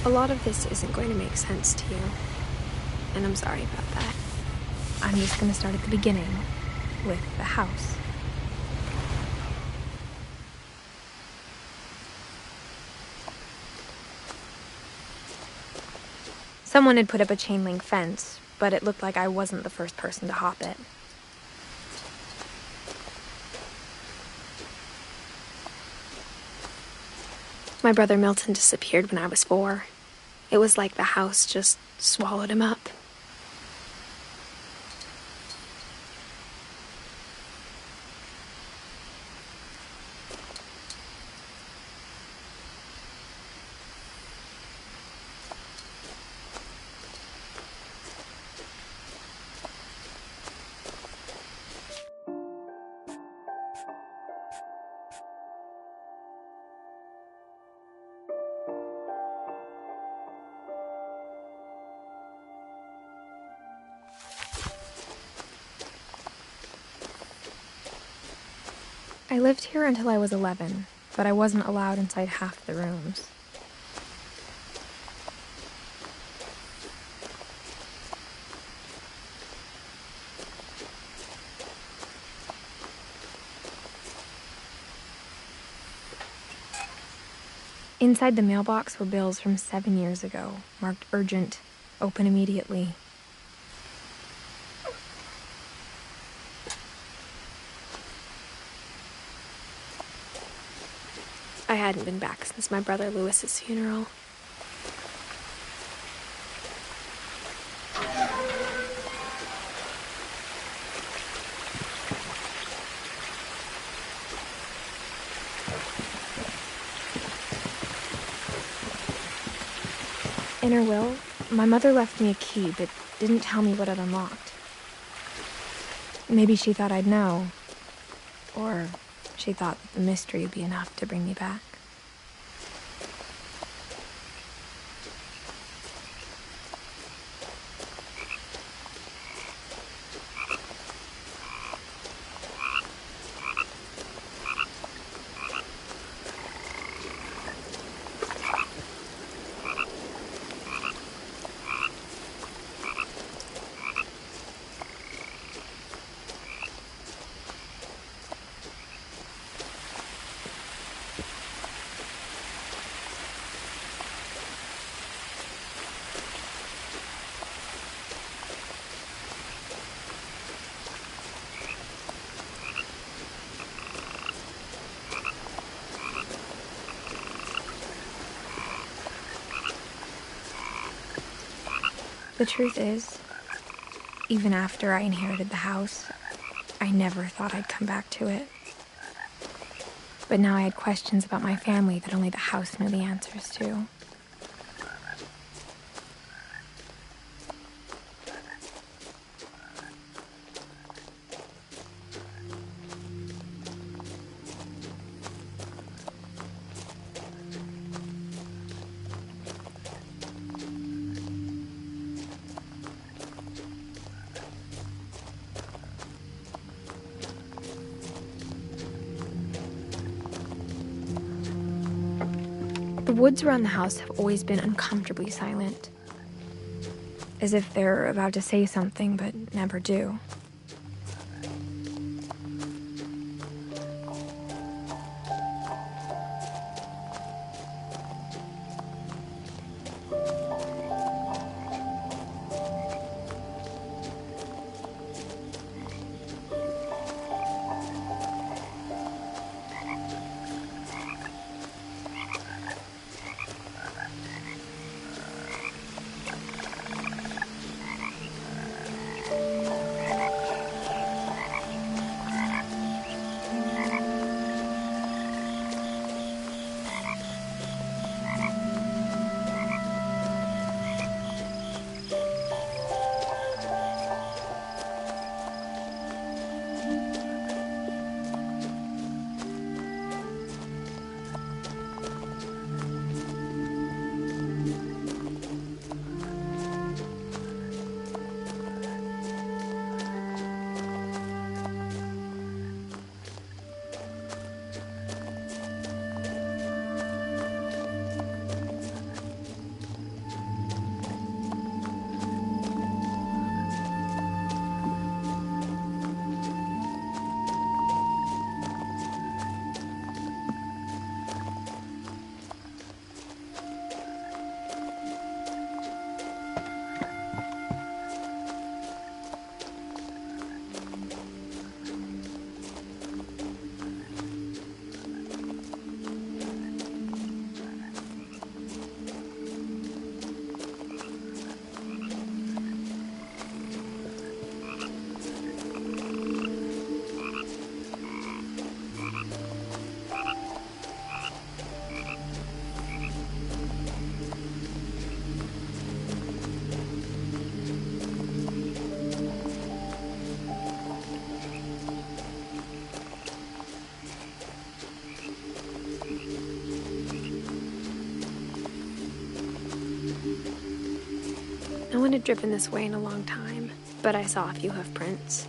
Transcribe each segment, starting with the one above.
A lot of this isn't going to make sense to you, and I'm sorry about that. I'm just going to start at the beginning, with the house. Someone had put up a chain link fence, but it looked like I wasn't the first person to hop it. My brother Milton disappeared when I was 4. It was like the house just swallowed him up. I lived here until I was 11, but I wasn't allowed inside half the rooms. Inside the mailbox were bills from 7 years ago, marked urgent, open immediately. I hadn't been back since my brother Lewis's funeral. In her will, my mother left me a key, but didn't tell me what it unlocked. Maybe she thought I'd know. Or she thought that the mystery would be enough to bring me back. The truth is, even after I inherited the house, I never thought I'd come back to it. But now I had questions about my family that only the house knew the answers to. The woods around the house have always been uncomfortably silent, as if they're about to say something but never do. one had driven this way in a long time, but I saw a few hoof prints.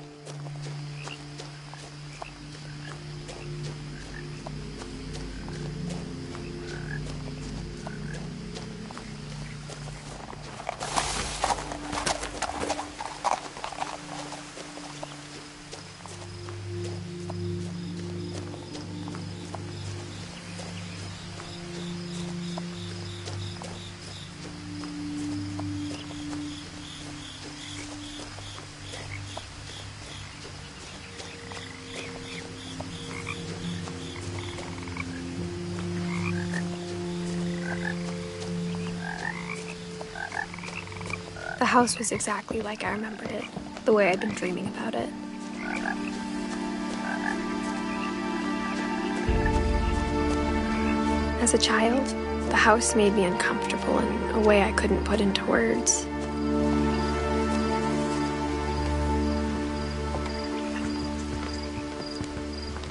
The house was exactly like I remembered it, the way I'd been dreaming about it. As a child, the house made me uncomfortable in a way I couldn't put into words.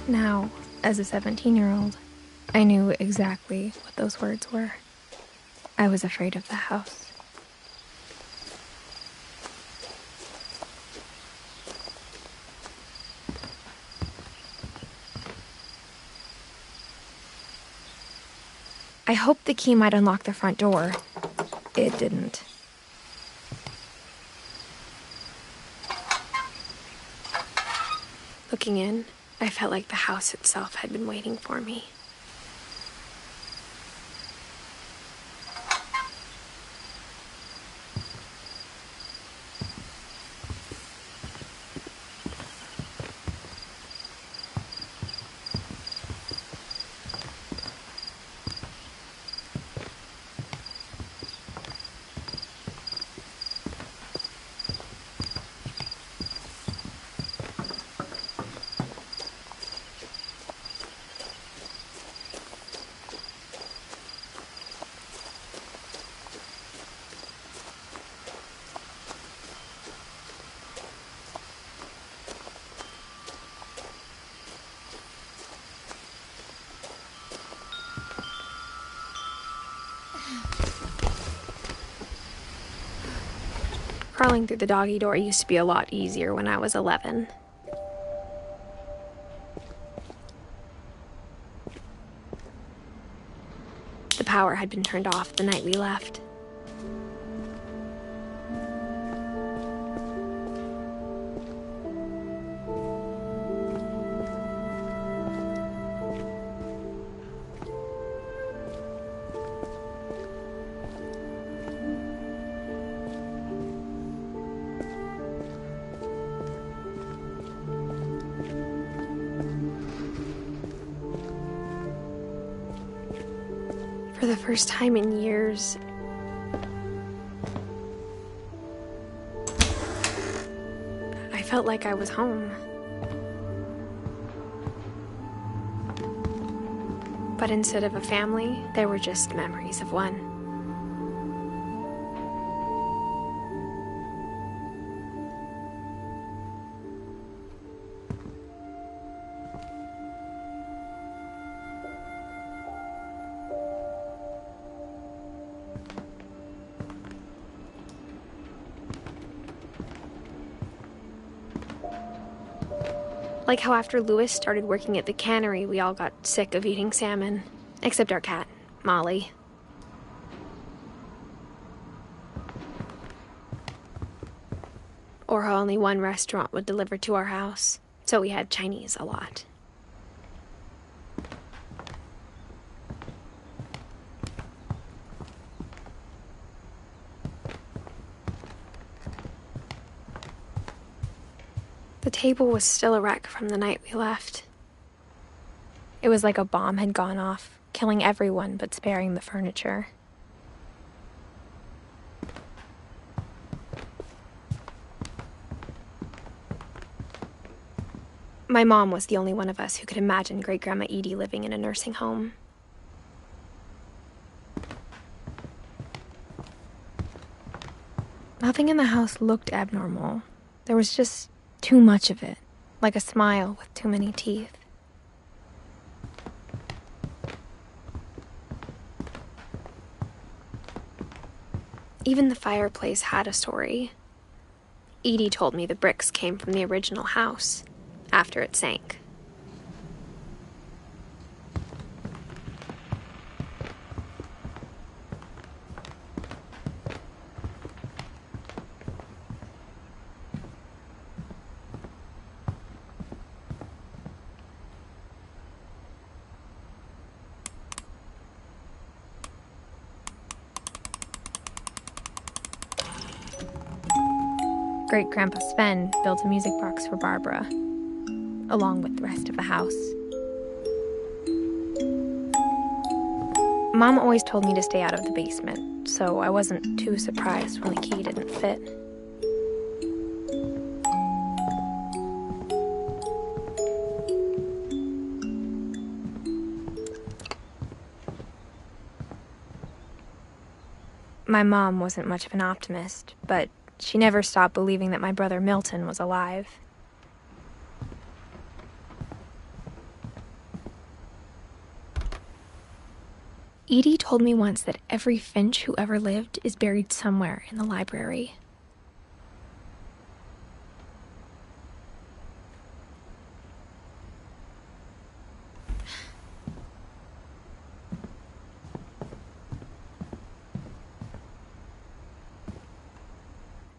Now, as a 17-year-old, I knew exactly what those words were. I was afraid of the house. I hoped the key might unlock the front door. It didn't. Looking in, I felt like the house itself had been waiting for me. Crawling through the doggy door used to be a lot easier when I was 11. The power had been turned off the night we left. For the first time in years, I felt like I was home. But instead of a family, there were just memories of one. Like how after Louis started working at the cannery, we all got sick of eating salmon. Except our cat, Molly. Or how only one restaurant would deliver to our house, so we had Chinese a lot. The table was still a wreck from the night we left. It was like a bomb had gone off, killing everyone but sparing the furniture. My mom was the only one of us who could imagine Great-Grandma Edie living in a nursing home. Nothing in the house looked abnormal. There was just too much of it, like a smile with too many teeth. Even the fireplace had a story. Edie told me the bricks came from the original house, after it sank. Great-Grandpa Sven built a music box for Barbara, along with the rest of the house. Mom always told me to stay out of the basement, so I wasn't too surprised when the key didn't fit. My mom wasn't much of an optimist, but she never stopped believing that my brother Milton was alive. Edie told me once that every Finch who ever lived is buried somewhere in the library.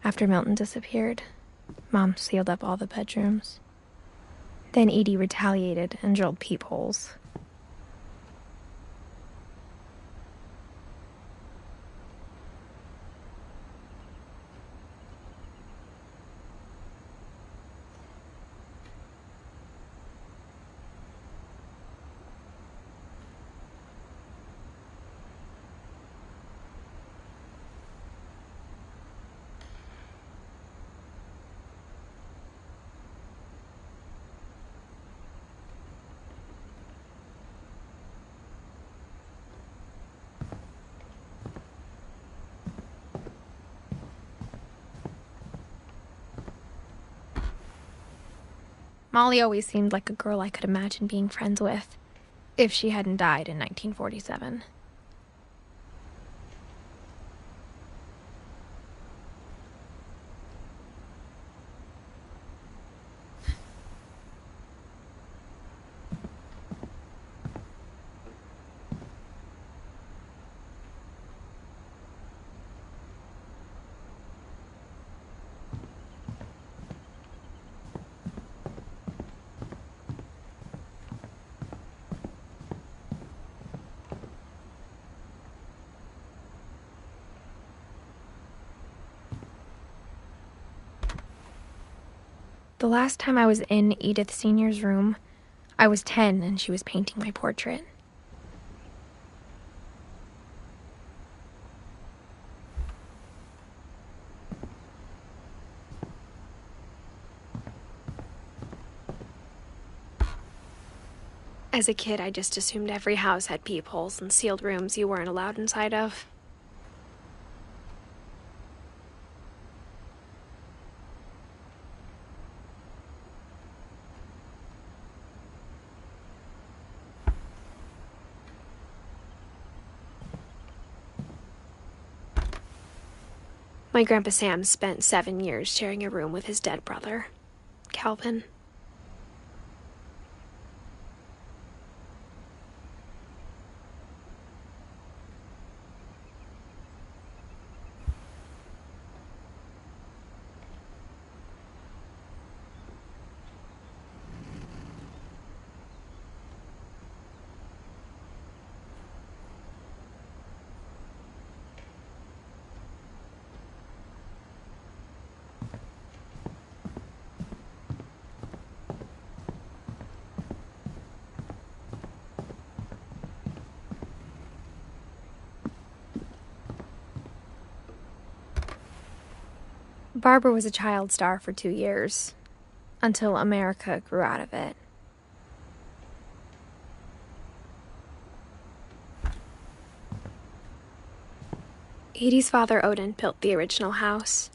After Milton disappeared, Mom sealed up all the bedrooms. Then Edie retaliated and drilled peepholes. Molly always seemed like a girl I could imagine being friends with, if she hadn't died in 1947. The last time I was in Edith Sr.'s room, I was 10 and she was painting my portrait. As a kid, I just assumed every house had peepholes and sealed rooms you weren't allowed inside of. My Grandpa Sam spent 7 years sharing a room with his dead brother, Calvin. Barbara was a child star for 2 years, until America grew out of it. Edie's father, Odin, built the original house.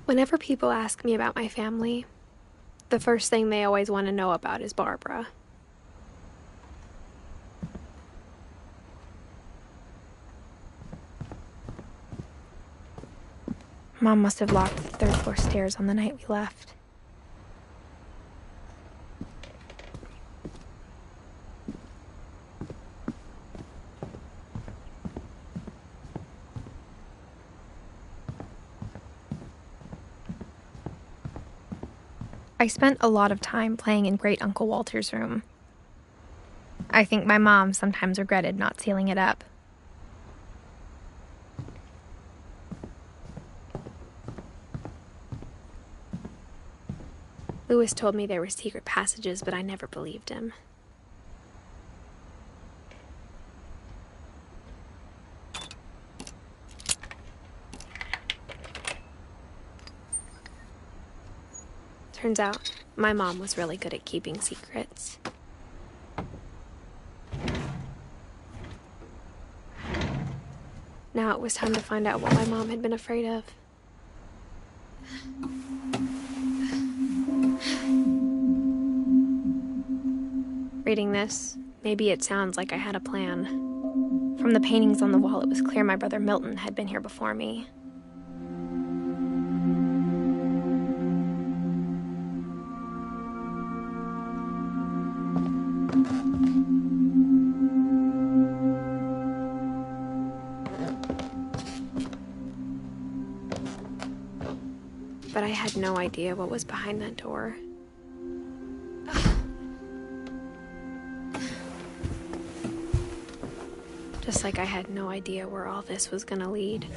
Whenever people ask me about my family, the first thing they always want to know about is Barbara. Mom must have locked the third-floor stairs on the night we left. I spent a lot of time playing in Great Uncle Walter's room. I think my mom sometimes regretted not sealing it up. Lewis told me there were secret passages, but I never believed him. Turns out, my mom was really good at keeping secrets. Now it was time to find out what my mom had been afraid of. Reading this, maybe it sounds like I had a plan. From the paintings on the wall, it was clear my brother Milton had been here before me. But I had no idea what was behind that door. Just like I had no idea where all this was gonna lead.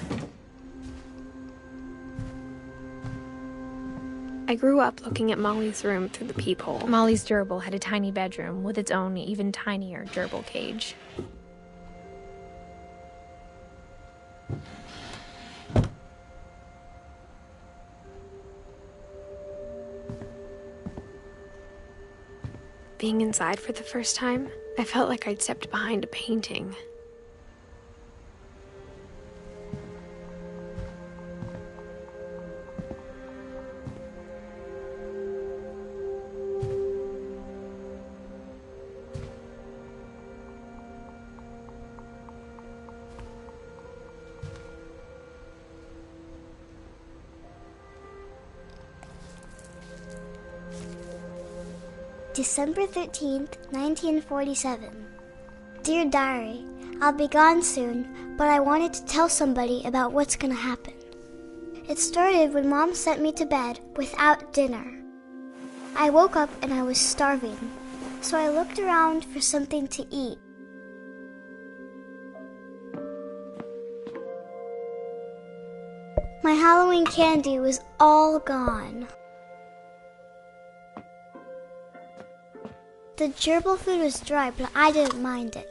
I grew up looking at Molly's room through the peephole. Molly's gerbil had a tiny bedroom with its own even tinier gerbil cage. Being inside for the first time, I felt like I'd stepped behind a painting. December 13th, 1947. Dear Diary, I'll be gone soon, but I wanted to tell somebody about what's gonna happen. It started when Mom sent me to bed without dinner. I woke up and I was starving, so I looked around for something to eat. My Halloween candy was all gone. The gerbil food was dry, but I didn't mind it.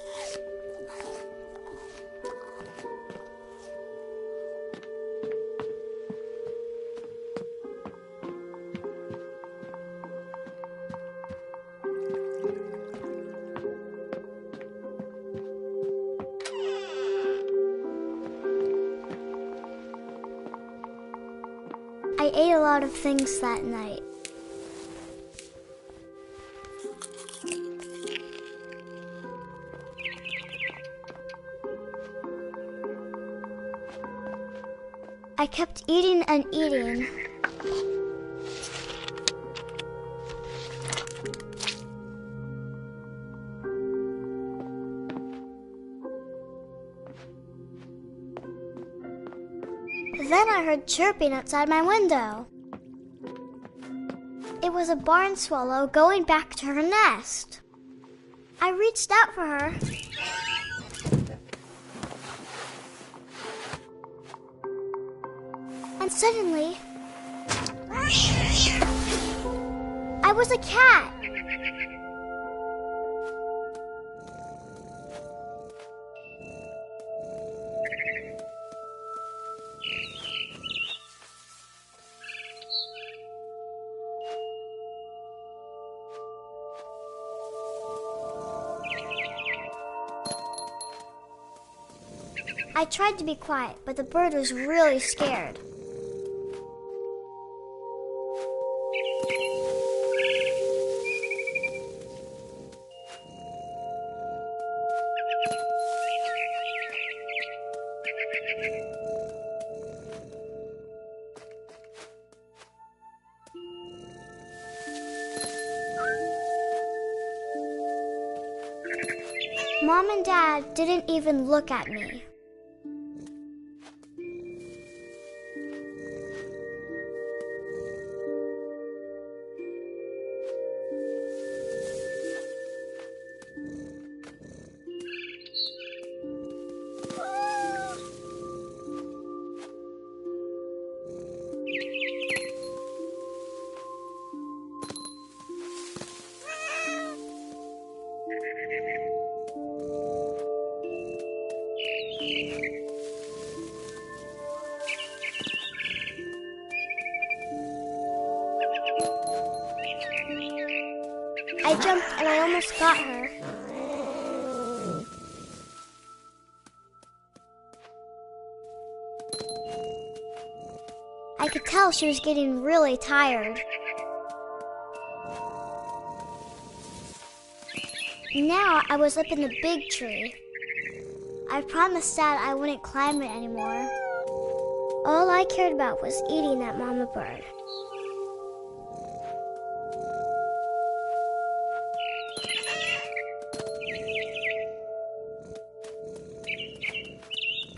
I ate a lot of things that night. I kept eating and eating. Then I heard chirping outside my window. It was a barn swallow going back to her nest. I reached out for her. And suddenly, I was a cat. I tried to be quiet, but the bird was really scared. Mom and Dad didn't even look at me. I jumped and I almost got her. I could tell she was getting really tired. Now I was up in the big tree. I promised Dad I wouldn't climb it anymore. All I cared about was eating that mama bird.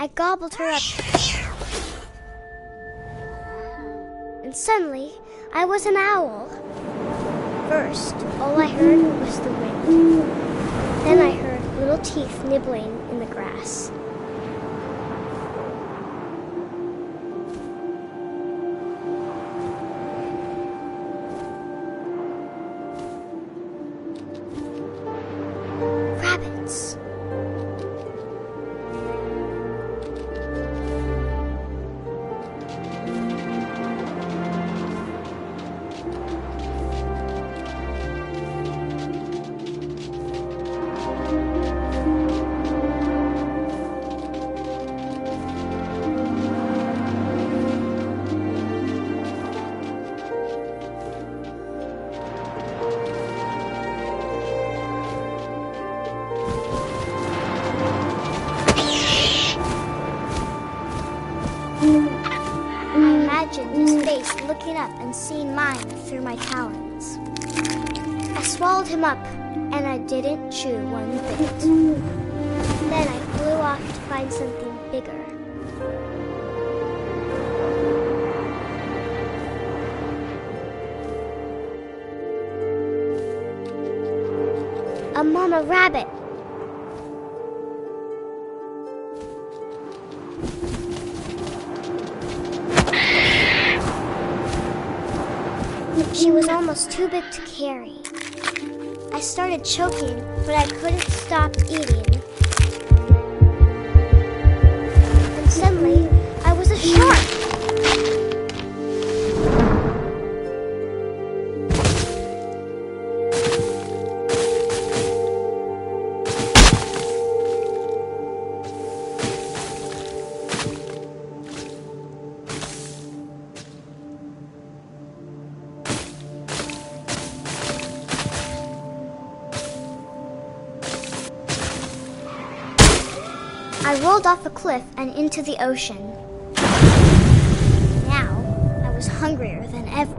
I gobbled her up. And suddenly, I was an owl. First, all I heard was the wind. Then I heard little teeth nibbling in the grass. Rabbits. His face looking up and seeing mine through my talons. I swallowed him up, and I didn't chew one bit. Then I flew off to find something bigger. A mama rabbit. She was almost too big to carry. I started choking, but I couldn't stop eating. And suddenly, I was a shark. I rolled off a cliff and into the ocean. Now, I was hungrier than ever.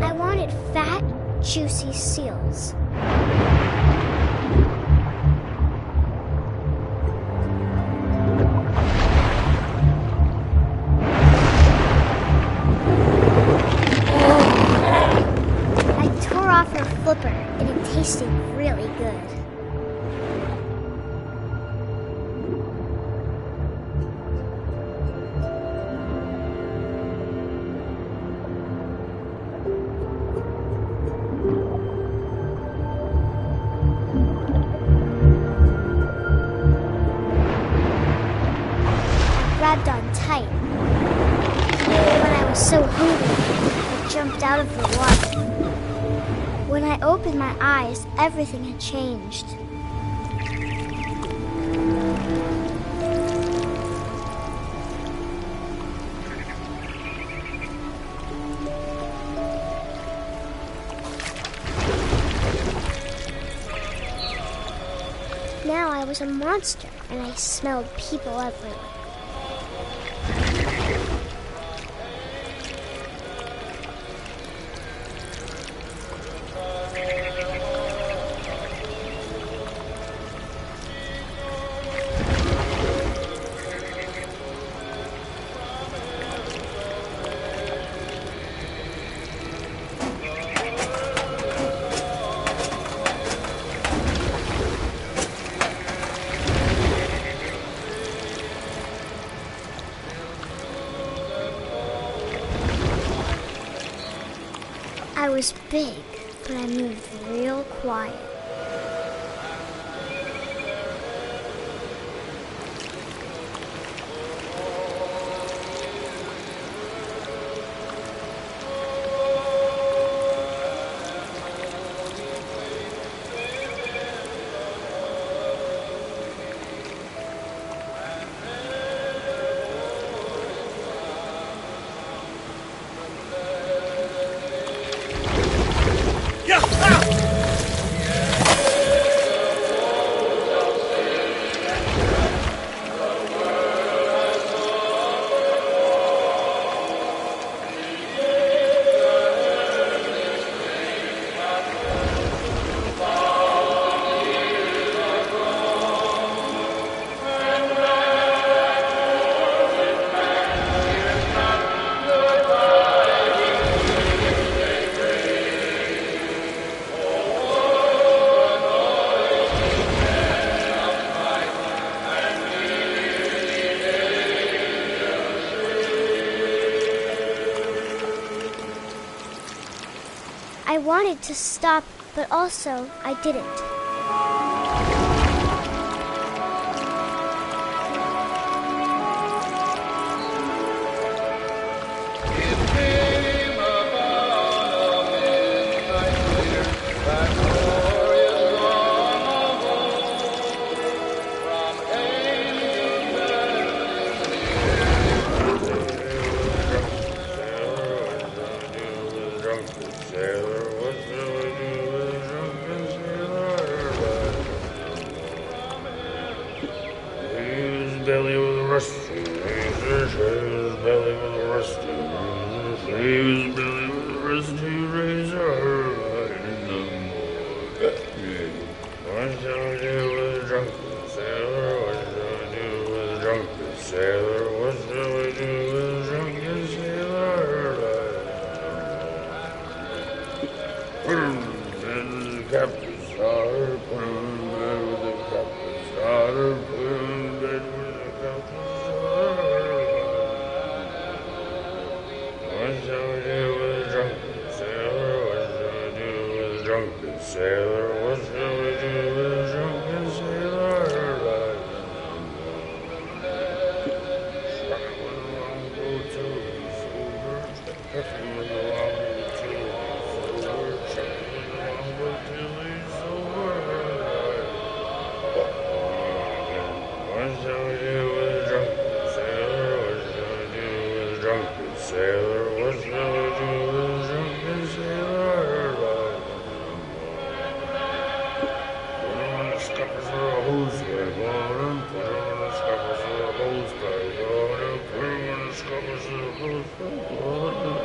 I wanted fat, juicy seals. Flipper, and it tasted really good. I grabbed on tight. When I was so hungry, I jumped out of the water. When I opened my eyes, everything had changed. Now I was was a monster, and I smelled people everywhere. I was big, but I moved real quiet. I wanted to stop, but also I didn't. Belly with a rusty razor, his belly with a rusty razor, his belly with a rusty razor, in the morning. What shall I do with a drunken sailor? What shall I do with a drunken sailor? What shall I do with a drunken sailor? Put him in bed with the captain's daughter, put him in bed with the captain's daughter, put him in bed with what shall I do with a drunken sailor? What shall I do with a drunken sailor? What shall I do with a drunken sailor? Struck it with a longbow till he's sober. Struck it with a longbow till he's sober. Struck it with a longbow till he's sober. What shall I do with a drunken sailor? What shall I do with a drunken sailor? What shall I do with a drunken sailor? Put him in the scuppers for a hose pipe on him. Put him in the scuppers for a hose pipe on him. Put him in the scuppers for a hose pipe on him.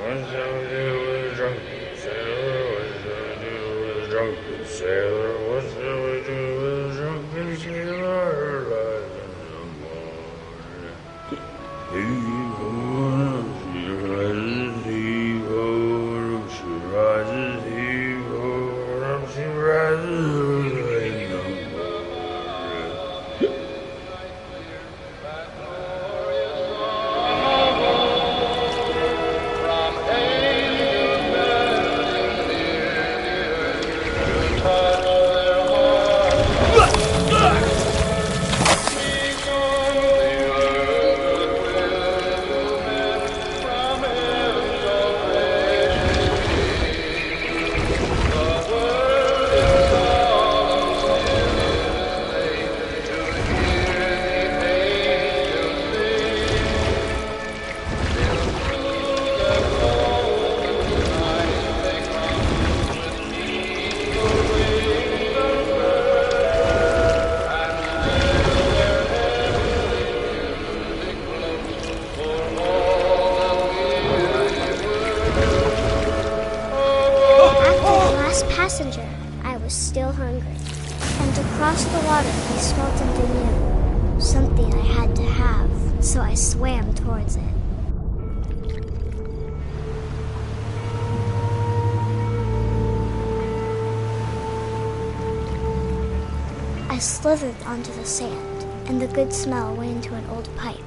What shall I do with a drunken sailor? What shall I do with a drunken sailor? What shall I do with a drunken sailor? Heave-ho, she rises, heave-ho, she rises, heave-ho, she rises, in the morning. passenger, I was still hungry. And to cross the water, I smelled something new. Something I had to have, so I swam towards it. I slithered onto the sand, and the good smell went into an old pipe.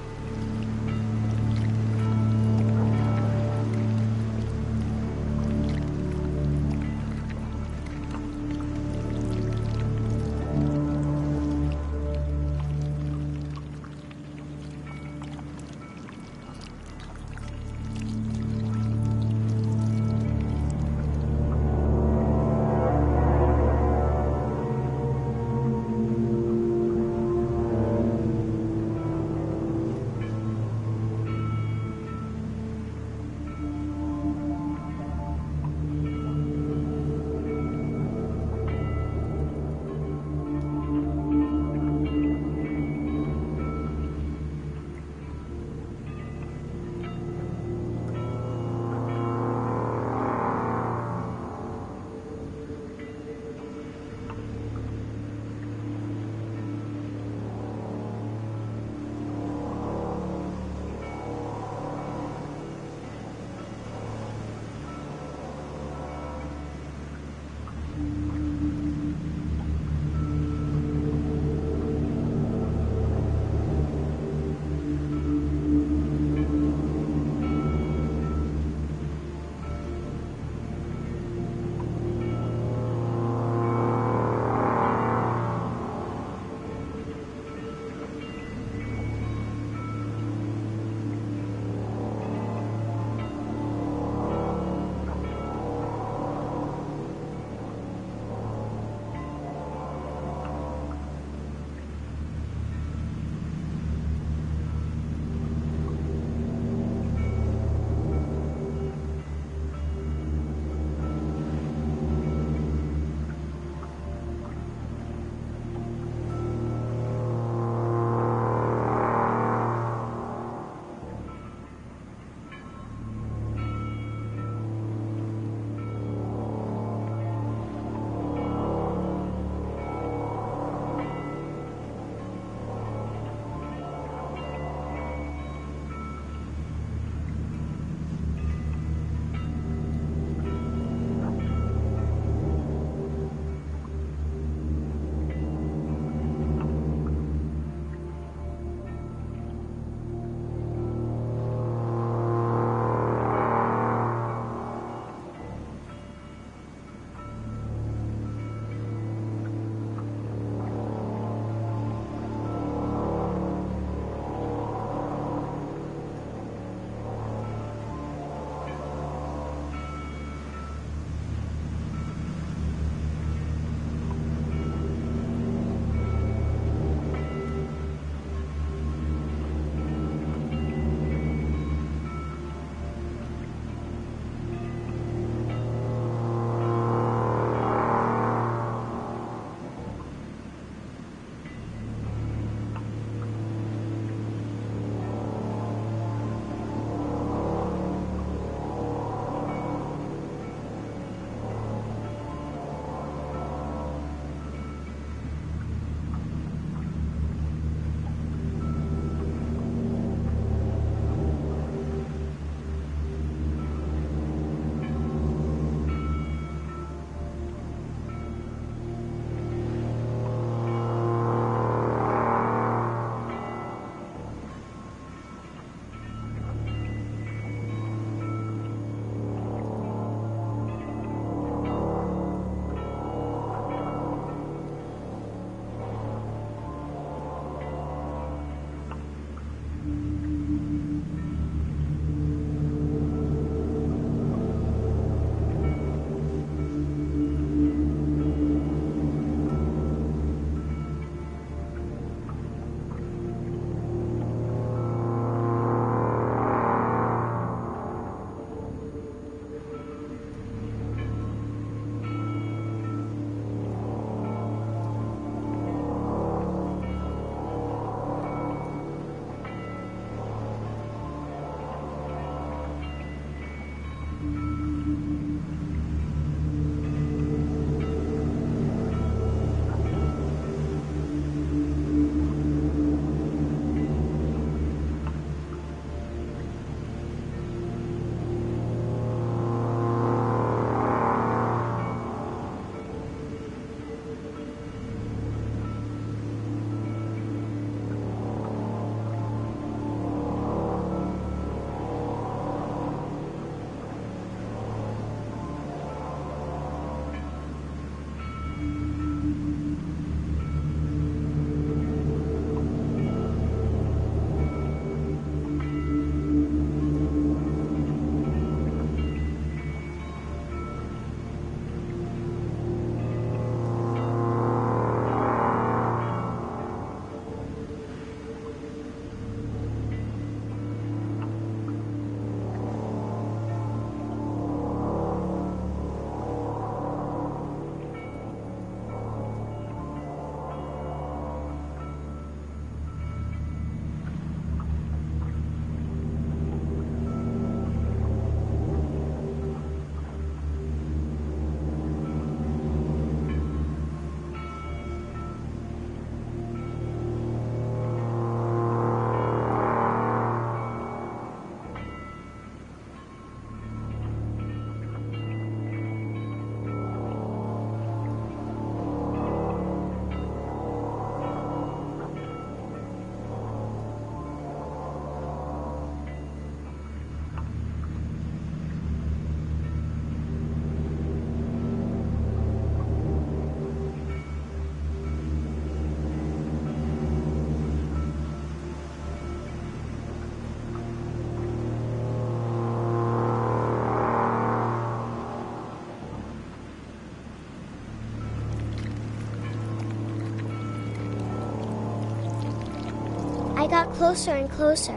got closer and closer.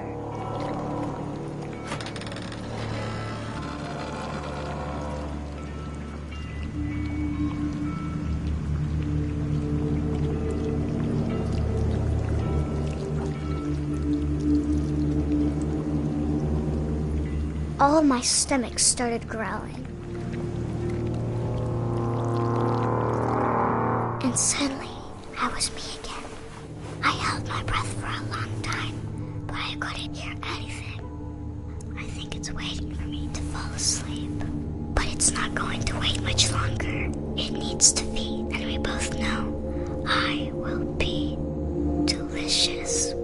All of my stomach started growling. And suddenly, I was me again. I held my breath for a long time, but I couldn't hear anything. I think it's waiting for me to fall asleep. But it's not going to wait much longer. It needs to be, and we both know I will be delicious.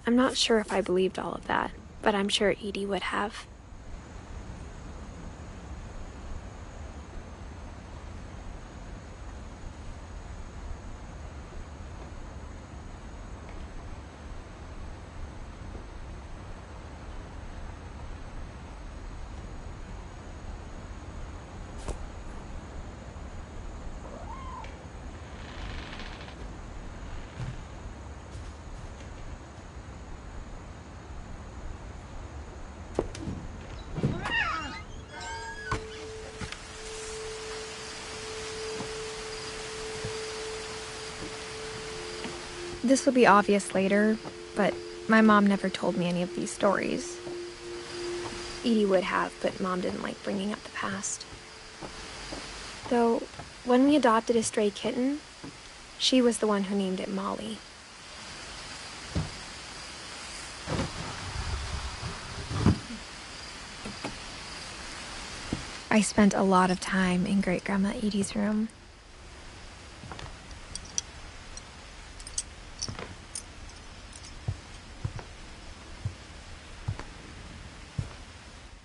I'm not sure if I believed all of that, but I'm sure Edie would have. This will be obvious later, but my mom never told me any of these stories. Edie would have, but Mom didn't like bringing up the past. Though, when we adopted a stray kitten, she was the one who named it Molly. I spent a lot of time in Great-Grandma Edie's room.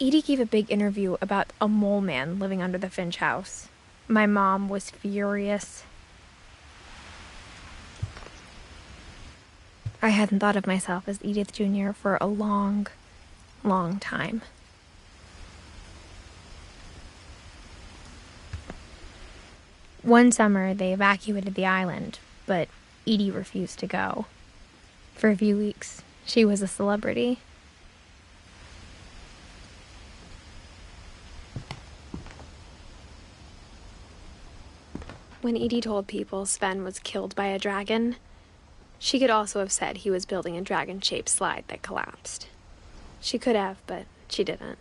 Edie gave a big interview about a mole man living under the Finch house. My mom was furious. I hadn't thought of myself as Edith Jr. for a long, long time. One summer, they evacuated the island, but Edie refused to go. For a few weeks, she was a celebrity. When Edie told people Sven was killed by a dragon, she could also have said he was building a dragon-shaped slide that collapsed. She could have, but she didn't.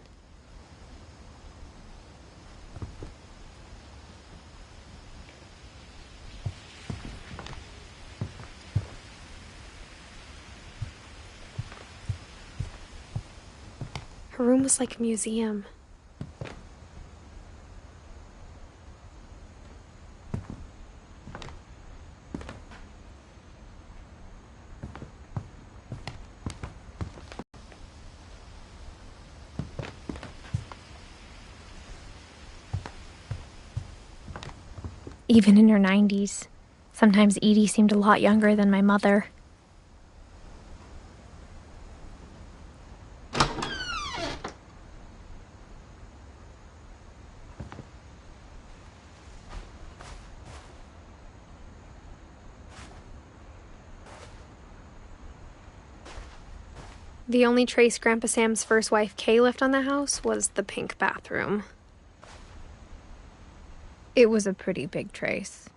Her room was like a museum. Even in her 90s, sometimes Edie seemed a lot younger than my mother. The only trace Grandpa Sam's first wife, Kay, left on the house was the pink bathroom. It was a pretty big trace.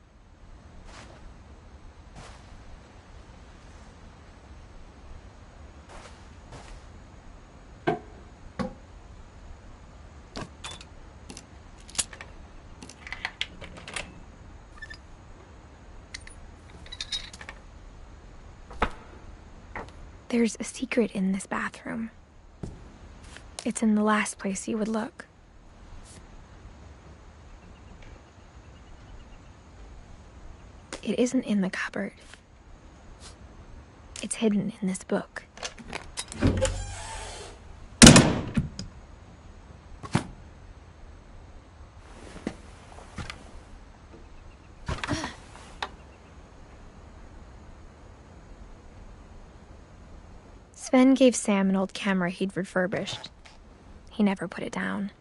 There's a secret in this bathroom. It's in the last place you would look. It isn't in the cupboard. It's hidden in this book. Sven gave Sam an old camera he'd refurbished. He never put it down.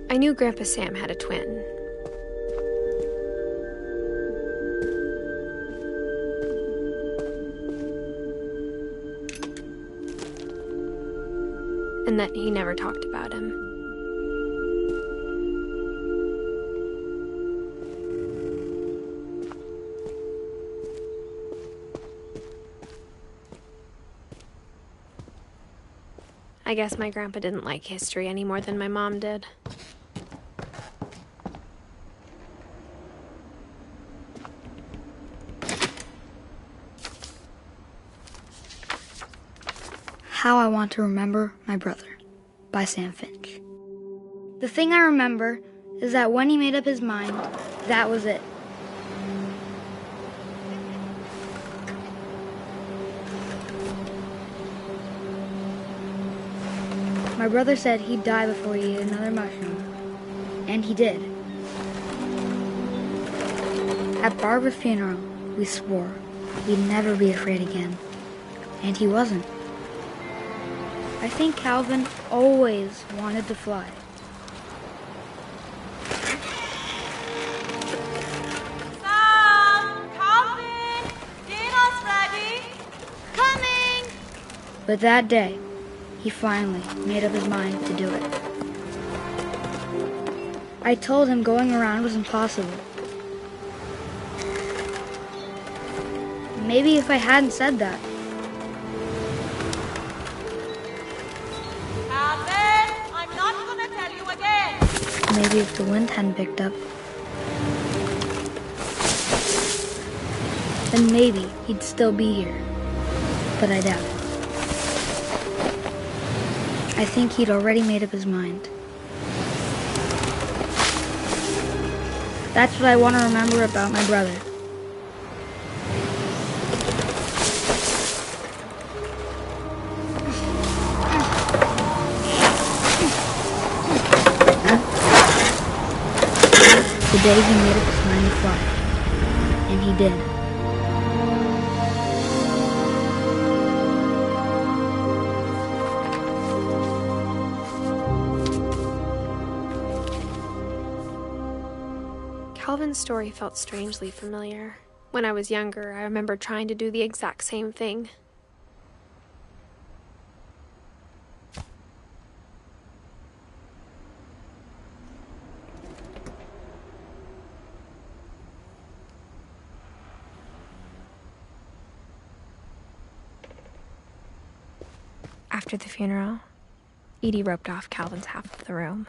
I knew Grandpa Sam had a twin. And that he never talked about him. I guess my grandpa didn't like history any more than my mom did. How I Want to Remember My Brother by Sam Finch. The thing I remember is that when he made up his mind, that was it. My brother said he'd die before he ate another mushroom, and he did. At Barbara's funeral, we swore we'd never be afraid again, and he wasn't. I think Calvin always wanted to fly. Sam! Calvin! Dinner's ready! Coming! But that day, he finally made up his mind to do it. I told him going around was impossible. Maybe if I hadn't said that, maybe if the wind hadn't picked up, then maybe he'd still be here. But I doubt it. I think he'd already made up his mind. That's what I want to remember about my brother. The day he made up his mind to fly. And he did. Calvin's story felt strangely familiar. When I was younger, I remember trying to do the exact same thing. After the funeral, Edie roped off Calvin's half of the room.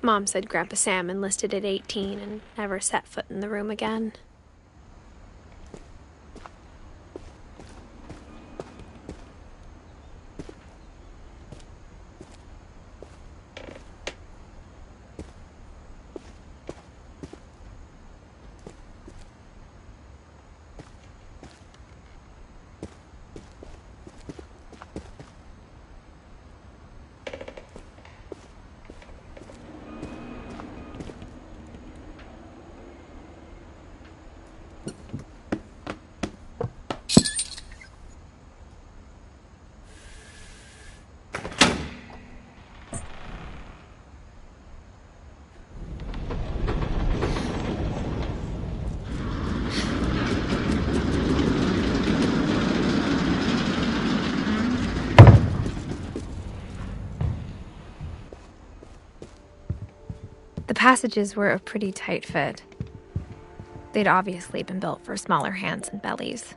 Mom said Grandpa Sam enlisted at 18 and never set foot in the room again. The passages were a pretty tight fit. They'd obviously been built for smaller hands and bellies.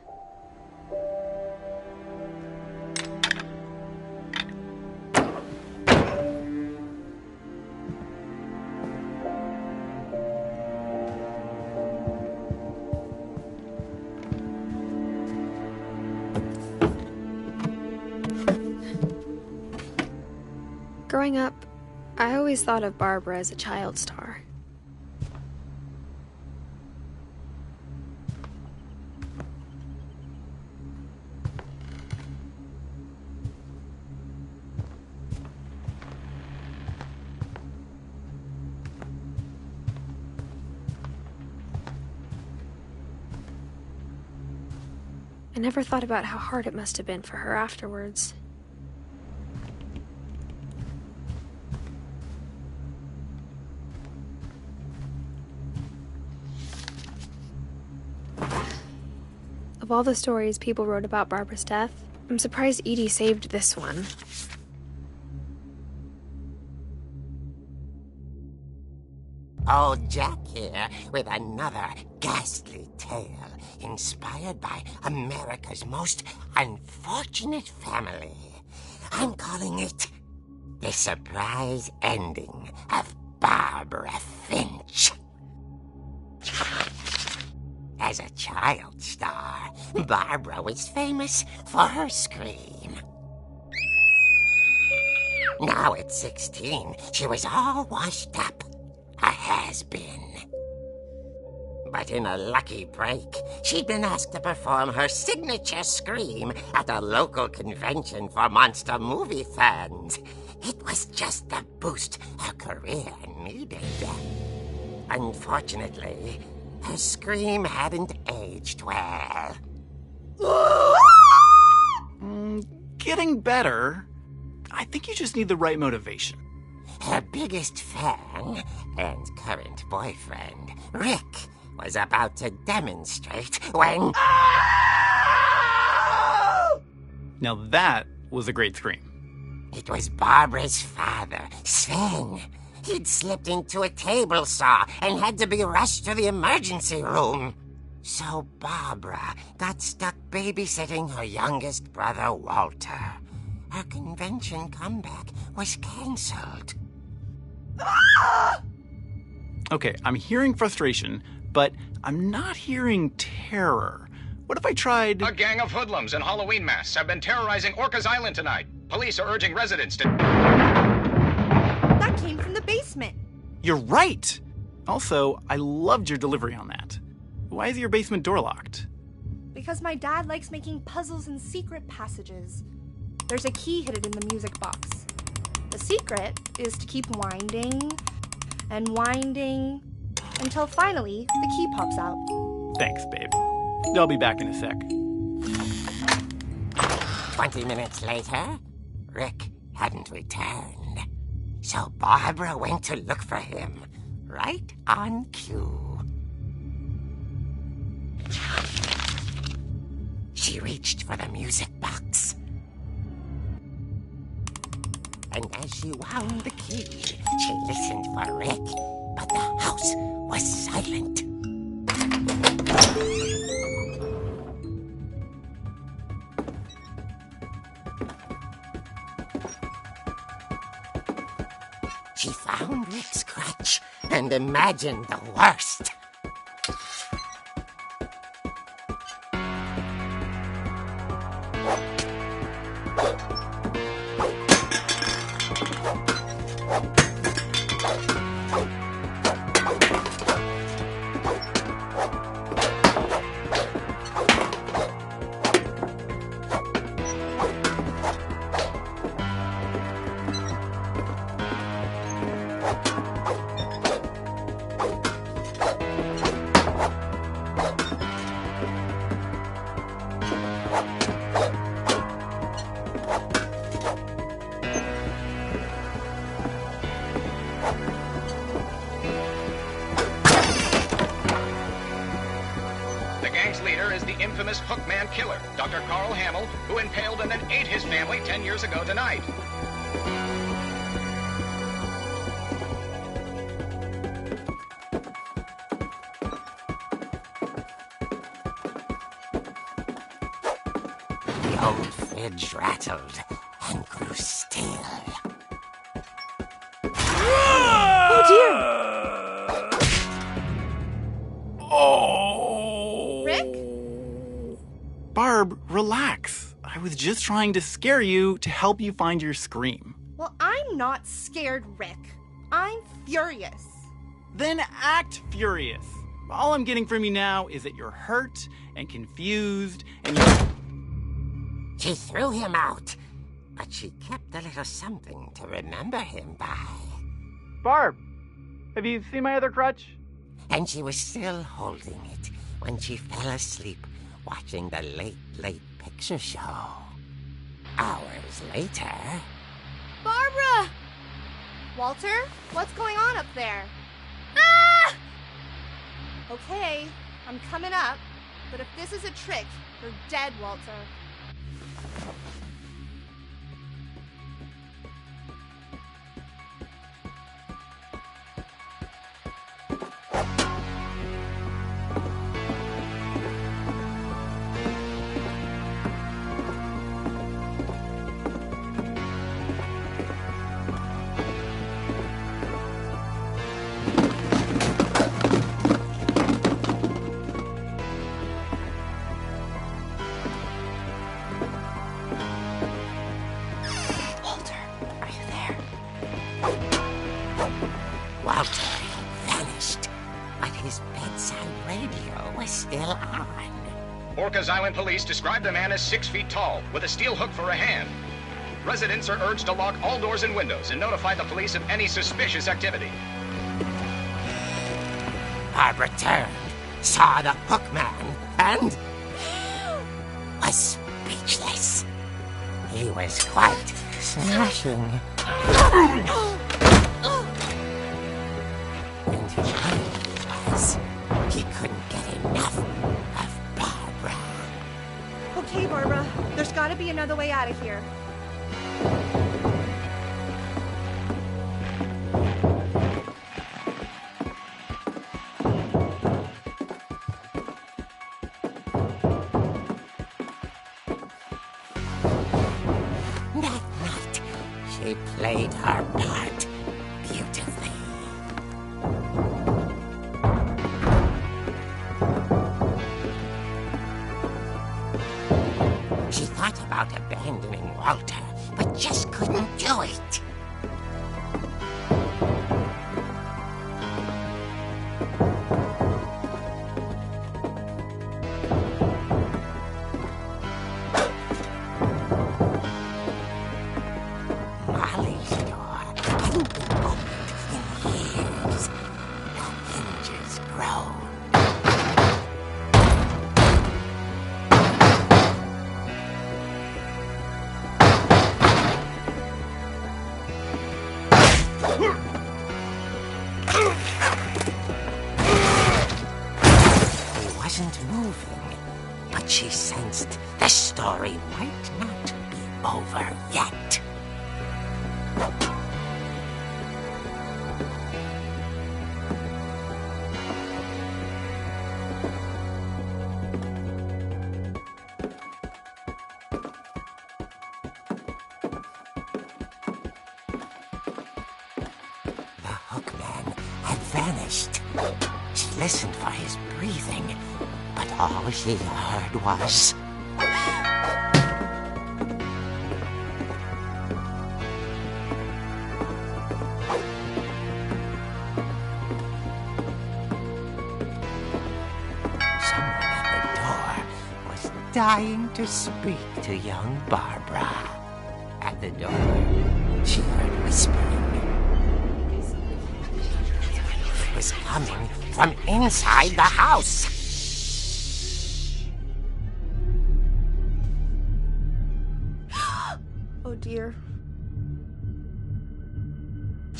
Growing up, I always thought of Barbara as a child star. I never thought about how hard it must have been for her afterwards. Of all the stories people wrote about Barbara's death, I'm surprised Edie saved this one. Old Jack here with another ghastly tale inspired by America's most unfortunate family. I'm calling it The Surprise Ending of Barbara Finch. As a child star, Barbara was famous for her scream. Now at 16, she was all washed up. A has-been. But in a lucky break, she'd been asked to perform her signature scream at a local convention for monster movie fans. It was just the boost her career needed. Unfortunately, her scream hadn't aged well. Getting better. I think you just need the right motivation. Her biggest fan and current boyfriend, Rick, was about to demonstrate when... Now that was a great scream. It was Barbara's father, Sven. He'd slipped into a table saw and had to be rushed to the emergency room. So Barbara got stuck babysitting her youngest brother, Walter. Her convention comeback was canceled. Okay, I'm hearing frustration, but I'm not hearing terror. What if I tried... A gang of hoodlums in Halloween masks have been terrorizing Orcas Island tonight. Police are urging residents to... That came from the basement. You're right! Also, I loved your delivery on that. Why is your basement door locked? Because my dad likes making puzzles and secret passages. There's a key hidden in the music box. The secret is to keep winding and winding until finally the key pops out. Thanks, babe. I'll be back in a sec. 20 minutes later, Rick hadn't returned. So Barbara went to look for him, right on cue. She reached for the music box. And as she wound the key, she listened for Rick, but the house was silent. She found Rick's crutch and imagined the worst. Infamous Hookman killer, Dr. Carl Hamill, who impaled and then ate his family 10 years ago tonight. old fridge rattled and grew still. Oh dear! Oh! Rick? Barb, relax. I was just trying to scare you to help you find your scream. Well, I'm not scared, Rick. I'm furious. Then act furious. All I'm getting from you now is that you're hurt and confused and you... She threw him out, but she kept a little something to remember him by. Barb, have you seen my other crutch? And she was still holding it when she fell asleep watching the late picture show. Hours later... Barbara! Walter, what's going on up there? Ah! Okay, I'm coming up, but if this is a trick, you're dead, Walter. Walter had vanished, but his bedside radio was still on. Orcas Island police describe the man as 6 feet tall, with a steel hook for a hand. Residents are urged to lock all doors and windows and notify the police of any suspicious activity. Barbara turned, saw the hook man, and was speechless. He was quite smashing. And he was. He couldn't get enough of Barbara. Okay, Barbara, there's gotta be another way out of here. That night, she played her part beautifully. She thought about abandoning Walter, but just couldn't do it. Molly's door hadn't been opened in years. The hinges groaned. He wasn't moving, but she sensed the story might not be over yet. The hookman had vanished. She listened for his breathing, but all she heard was... Someone at the door was dying to speak to young Barbara. At the door, she heard whispering. It was coming from inside the house. Oh dear. The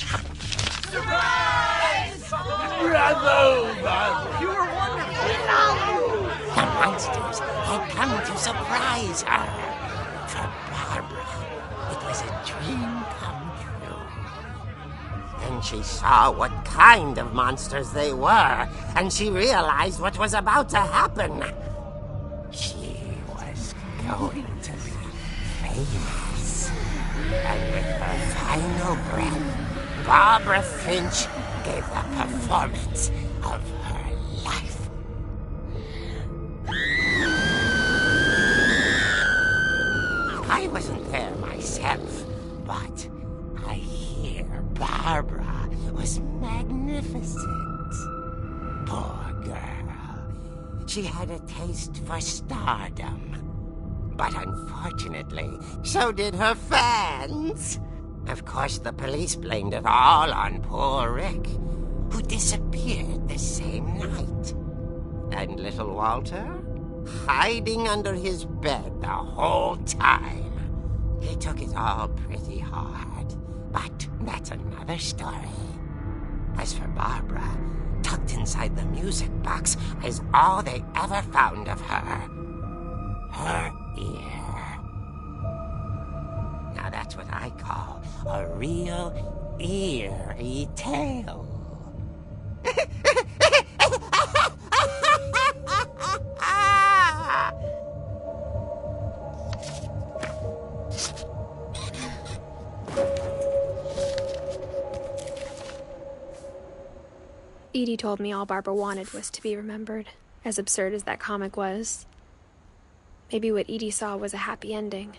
monsters had come to surprise her. For Barbara, it was a dream come true. Then she saw what kind of monsters they were, and she realized what was about to happen. She was going to famous. And with her final breath, Barbara Finch gave the performance of her life. I wasn't there myself, but I hear Barbara was magnificent. Poor girl. She had a taste for stardom. But unfortunately, so did her fans. Of course, the police blamed it all on poor Rick, who disappeared the same night. And little Walter, hiding under his bed the whole time. He took it all pretty hard, but that's another story. As for Barbara, tucked inside the music box is all they ever found of her. Her ear. Now that's what I call a real eerie tale. Edie told me all Barbara wanted was to be remembered, as absurd as that comic was. Maybe what Edie saw was a happy ending.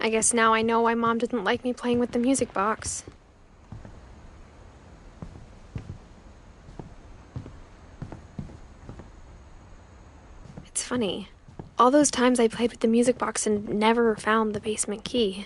I guess now I know why Mom didn't like me playing with the music box. It's funny. All those times I played with the music box and never found the basement key.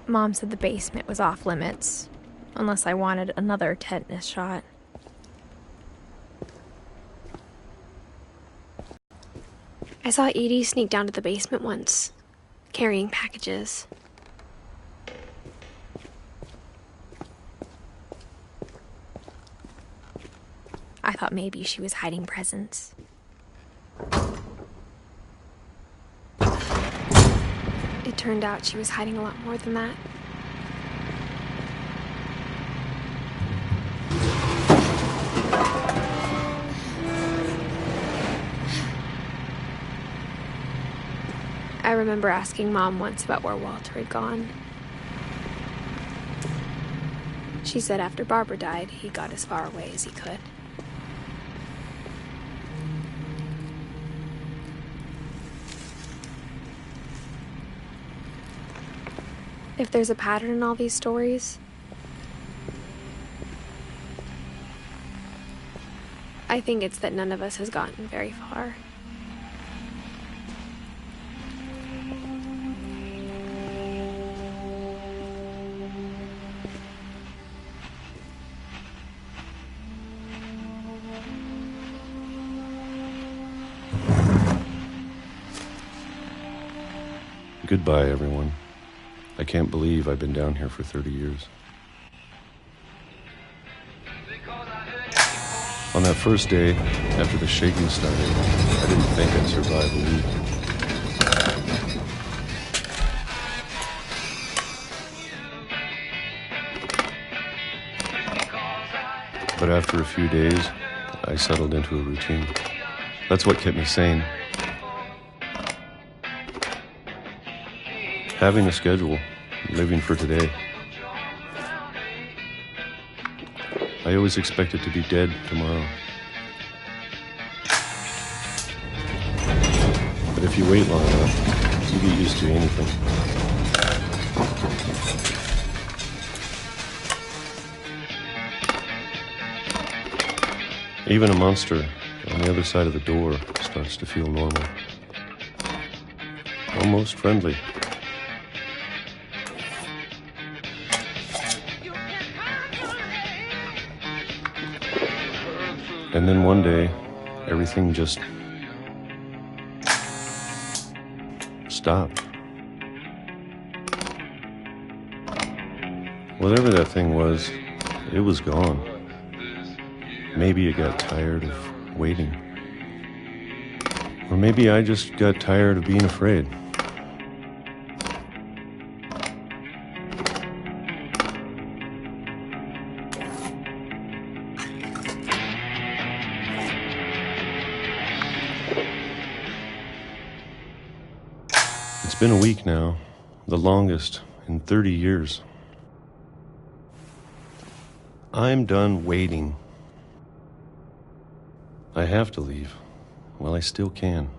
Mom said the basement was off limits, unless I wanted another tetanus shot. I saw Edie sneak down to the basement once, carrying packages. I thought maybe she was hiding presents. It turned out she was hiding a lot more than that. I remember asking Mom once about where Walter had gone. She said after Barbara died, he got as far away as he could. If there's a pattern in all these stories, I think it's that none of us has gotten very far. Goodbye, everyone. I can't believe I've been down here for 30 years. On that first day, after the shaking started, I didn't think I'd survive a week. But after a few days, I settled into a routine. That's what kept me sane. Having a schedule, living for today. I always expected to be dead tomorrow. But if you wait long enough, you get used to anything. Even a monster on the other side of the door starts to feel normal. Almost friendly. And then one day, everything just stopped. Whatever that thing was, it was gone. Maybe it got tired of waiting. Or maybe I just got tired of being afraid. It's been a week now, the longest in 30 years. I'm done waiting. I have to leave while I still can.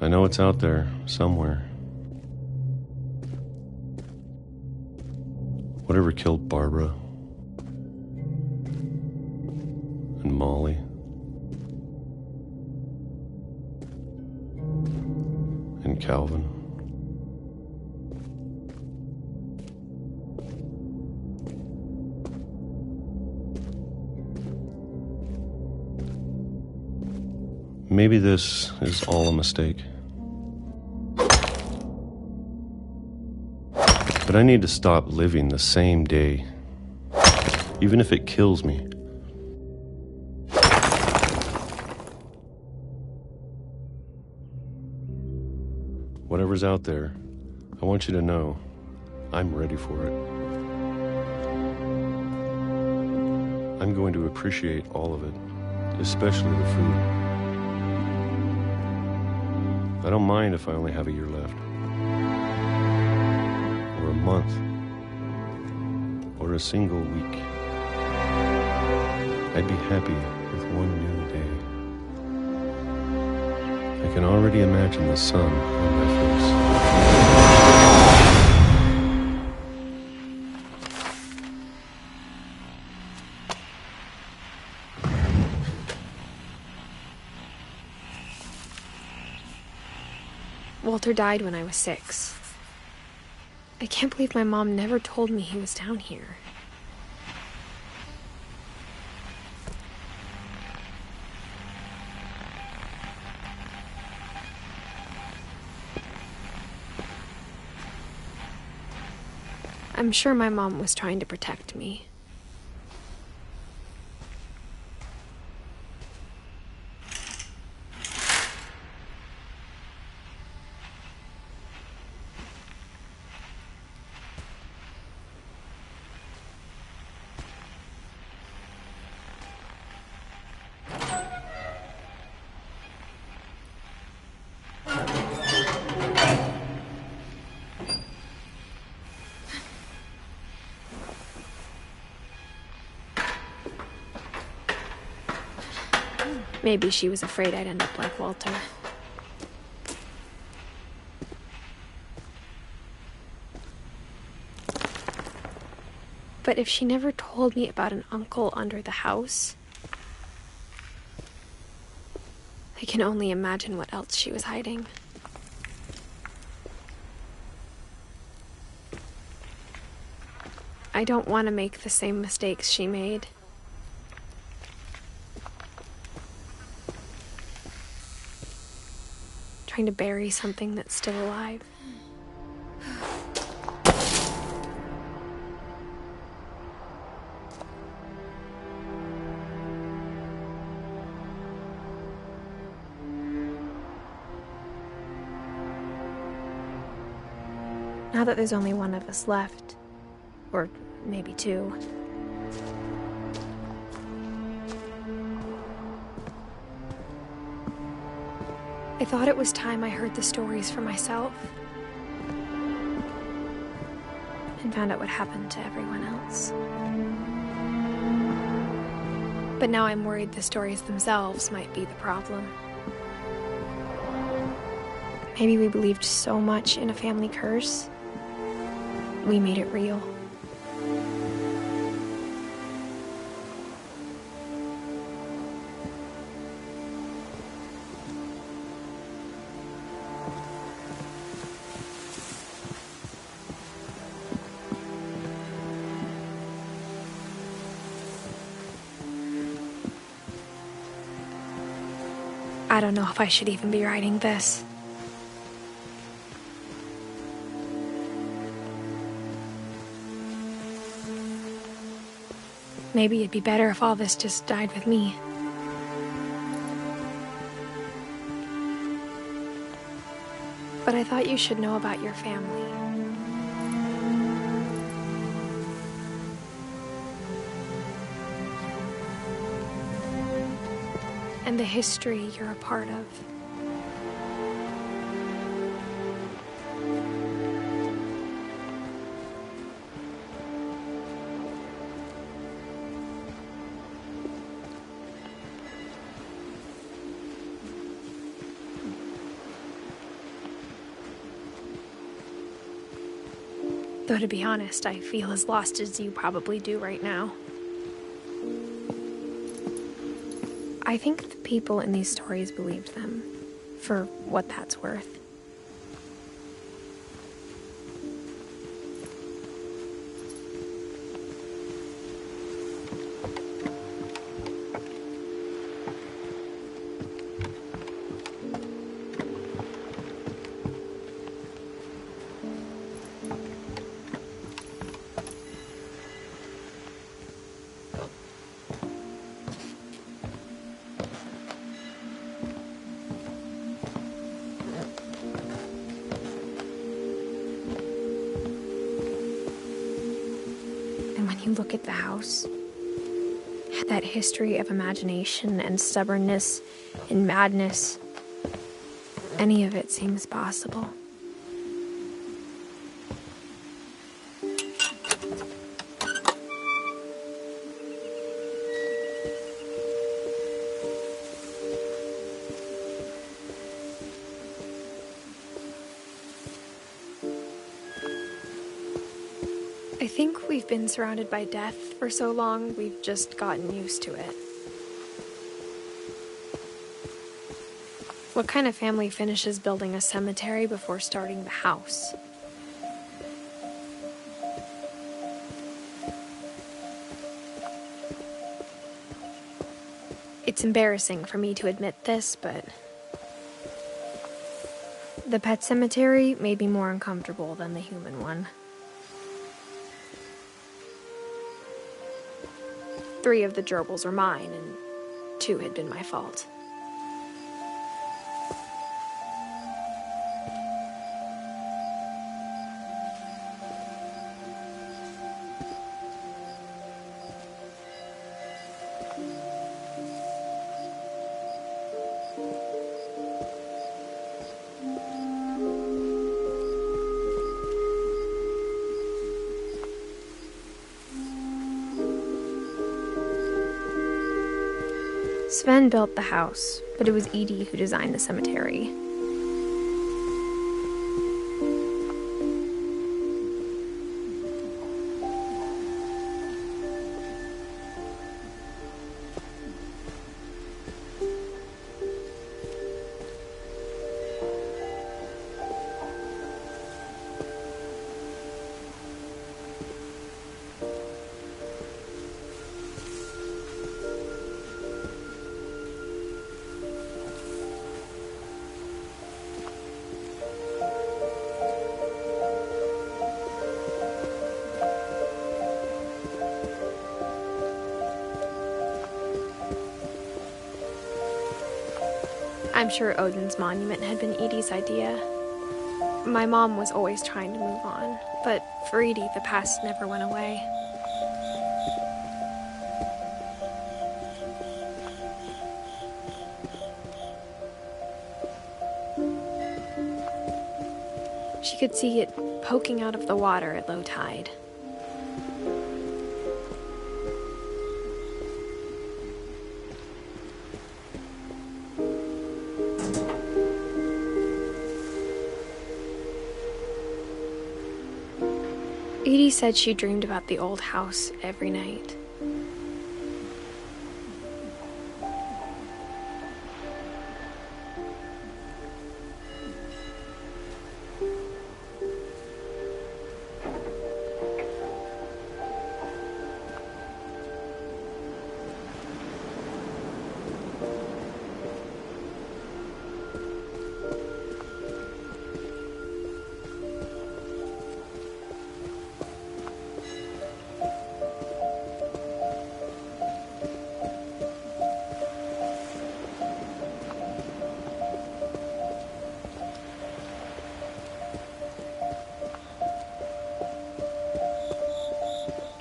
I know it's out there, somewhere. Whatever killed Barbara and Molly and Calvin. Maybe this is all a mistake. But I need to stop living the same day, even if it kills me. Whatever's out there, I want you to know I'm ready for it. I'm going to appreciate all of it, especially the food. I don't mind if I only have a year left. Or a month, or a single week. I'd be happy with one new day. I can already imagine the sun on my face. Walter died when I was 6. I can't believe my mom never told me he was down here. I'm sure my mom was trying to protect me. Maybe she was afraid I'd end up like Walter. But if she never told me about an uncle under the house, I can only imagine what else she was hiding. I don't want to make the same mistakes she made. Trying to bury something that's still alive. Now that there's only one of us left, or maybe two, I thought it was time I heard the stories for myself and found out what happened to everyone else. But now I'm worried the stories themselves might be the problem. Maybe we believed so much in a family curse, we made it real. I don't know if I should even be writing this. Maybe it'd be better if all this just died with me. But I thought you should know about your family. And the history you're a part of. Though to be honest, I feel as lost as you probably do right now. I think the people in these stories believed them, for what that's worth. You look at the house, that history of imagination and stubbornness and madness, any of it seems possible. I think we've been surrounded by death for so long, we've just gotten used to it. What kind of family finishes building a cemetery before starting the house? It's embarrassing for me to admit this, but the pet cemetery made me more uncomfortable than the human one. 3 of the gerbils were mine, and 2 had been my fault. Sven built the house, but it was Edie who designed the cemetery. I'm sure Odin's monument had been Edie's idea. My mom was always trying to move on, but for Edie, the past never went away. She could see it poking out of the water at low tide. Edie said she dreamed about the old house every night.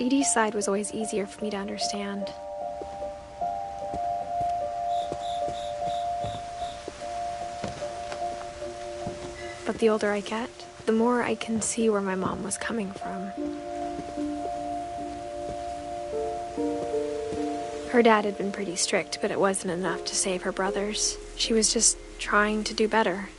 Edie's side was always easier for me to understand. But the older I get, the more I can see where my mom was coming from. Her dad had been pretty strict, but it wasn't enough to save her brothers. She was just trying to do better.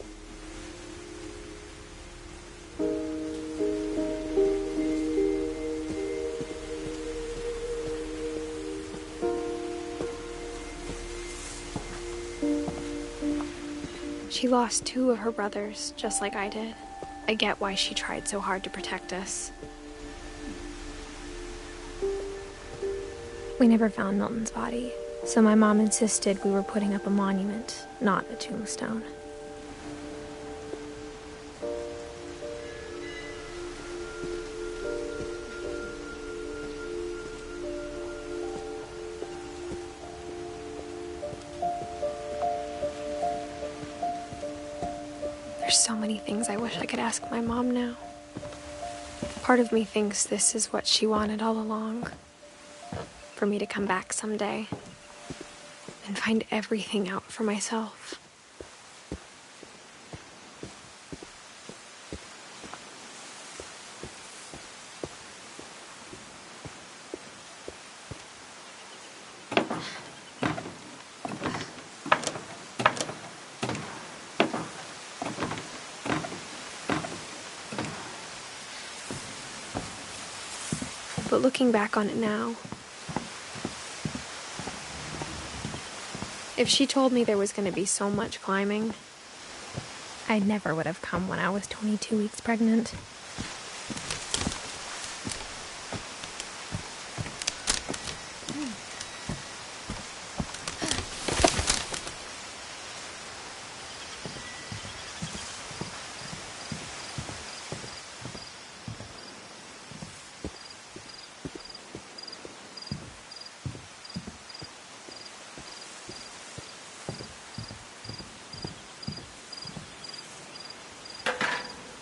She lost 2 of her brothers, just like I did. I get why she tried so hard to protect us. We never found Milton's body, so my mom insisted we were putting up a monument, not a tombstone. There's so many things I wish I could ask my mom now. Part of me thinks this is what she wanted all along. For me to come back someday and find everything out for myself. But looking back on it now, if she told me there was going to be so much climbing, I never would have come when I was 22 weeks pregnant.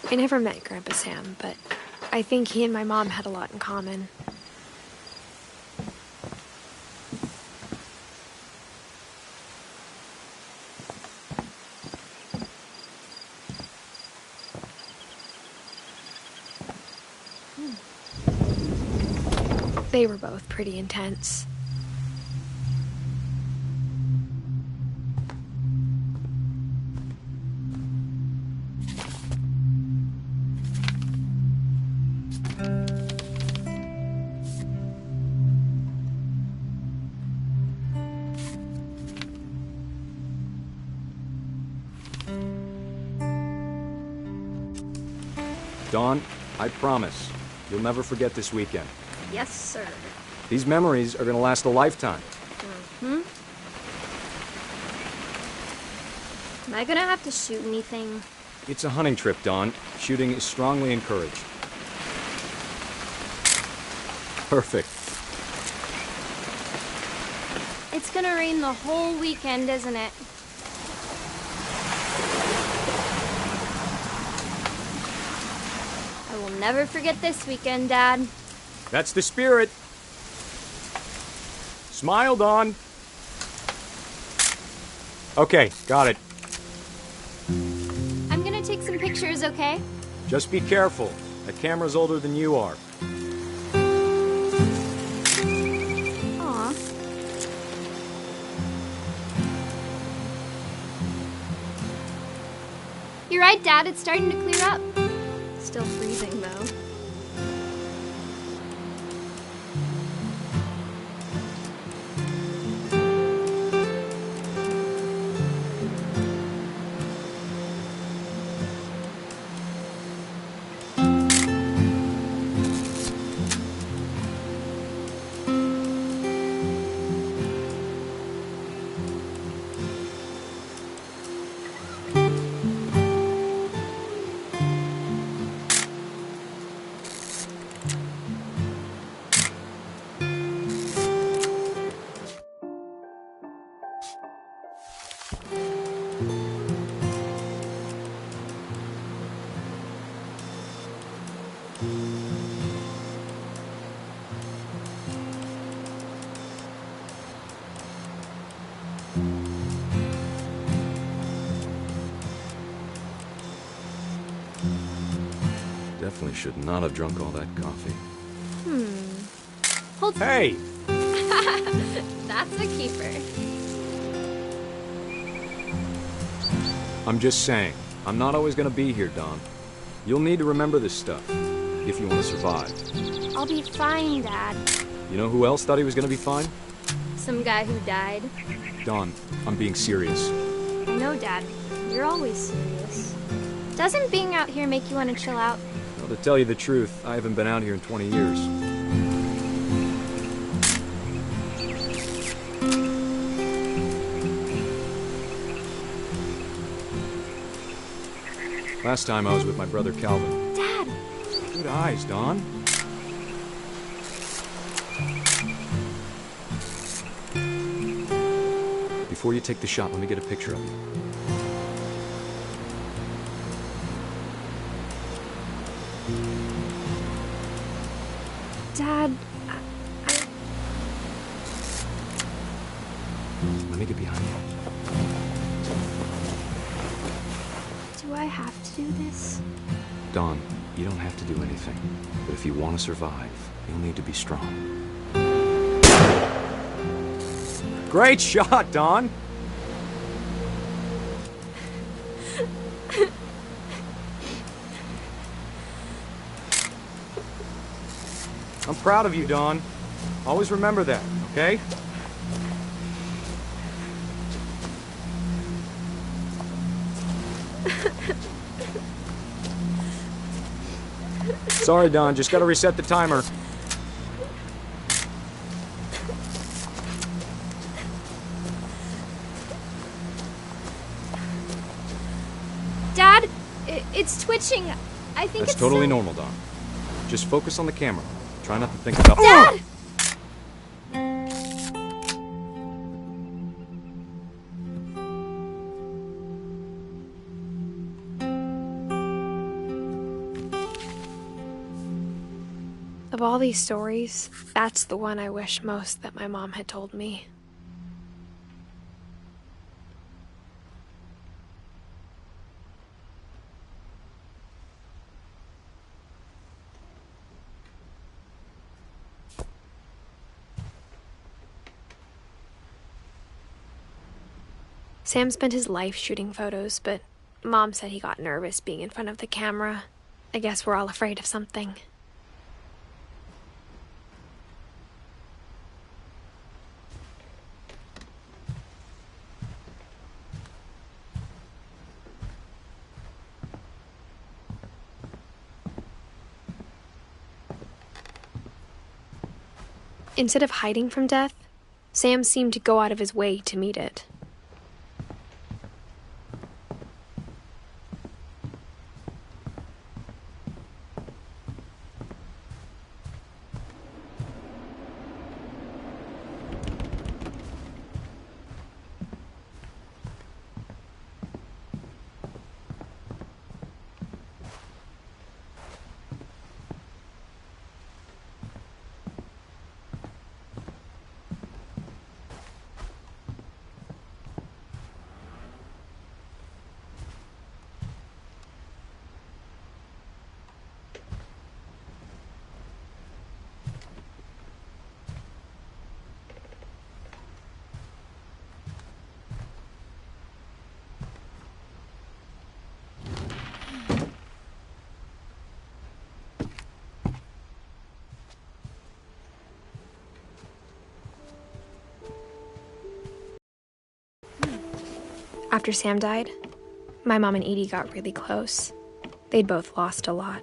I never met Grandpa Sam, but I think he and my mom had a lot in common. They were both pretty intense. Dawn, I promise, you'll never forget this weekend. Yes, sir. These memories are gonna last a lifetime. Am I gonna have to shoot anything? It's a hunting trip, Dawn. Shooting is strongly encouraged. Perfect. It's gonna rain the whole weekend, isn't it? I will never forget this weekend, Dad. That's the spirit. Smile, Dawn. Okay, got it. I'm gonna take some pictures, okay? Just be careful. That camera's older than you are. Aw. You're right, Dad. It's starting to clear up. Still freezing, though. Definitely should not have drunk all that coffee. Hold. Hey! That's a keeper. I'm just saying, I'm not always gonna be here, Dawn. You'll need to remember this stuff, if you want to survive. I'll be fine, Dad. You know who else thought he was gonna be fine? Some guy who died. Dawn, I'm being serious. I know, Dad. You're always serious. Doesn't being out here make you want to chill out? Well, to tell you the truth, I haven't been out here in 20 years. Last time I was with my brother Calvin. Dad! Good eyes, Dawn. Before you take the shot, let me get a picture of you. Dad, Let me get behind you. do I have to do this? Dawn, you don't have to do anything. But if you want to survive, you'll need to be strong. Great shot, Dawn! I'm proud of you, Dawn. Always remember that, okay? Sorry, Dawn. Just gotta reset the timer. Dad, it's twitching. I think That's it's totally so... normal, Dawn. Just focus on the camera. Try not to think about... Dad! Of all these stories, that's the one I wish most that my mom had told me. Sam spent his life shooting photos, but Mom said he got nervous being in front of the camera. I guess we're all afraid of something. Instead of hiding from death, Sam seemed to go out of his way to meet it. After Sam died, my mom and Edie got really close. They'd both lost a lot.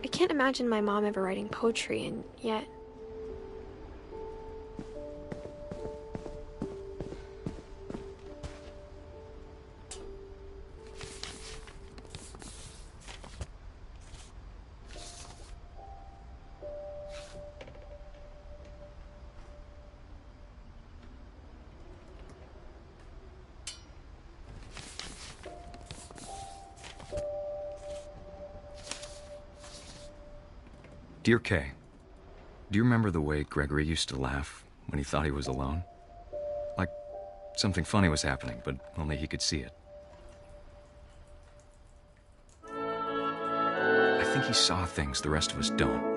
I can't imagine my mom ever writing poetry, and yet... Dear Kay, do you remember the way Gregory used to laugh when he thought he was alone? Like something funny was happening, but only he could see it. I think he saw things the rest of us don't.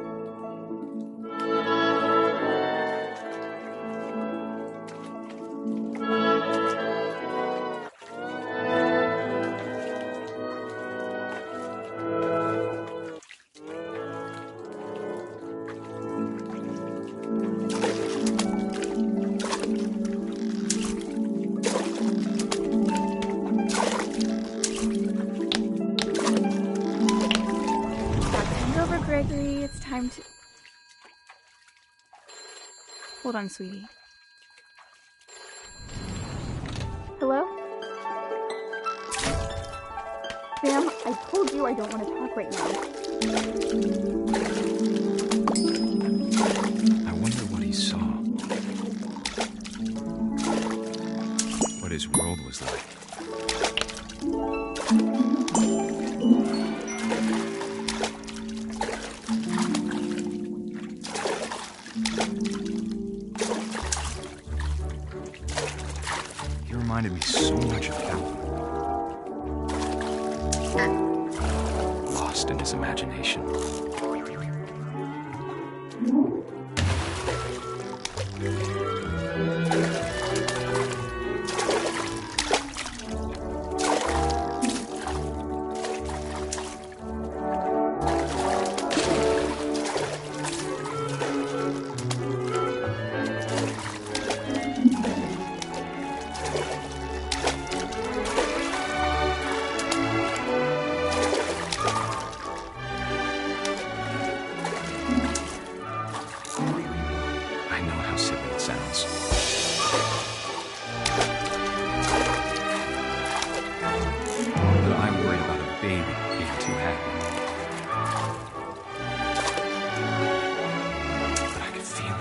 Gregory, it's time to... Hold on, sweetie. Hello? Sam, I told you I don't want to talk right now. I wonder what he saw. What his world was like. Reminded me so much of Calvin. Lost in his imagination.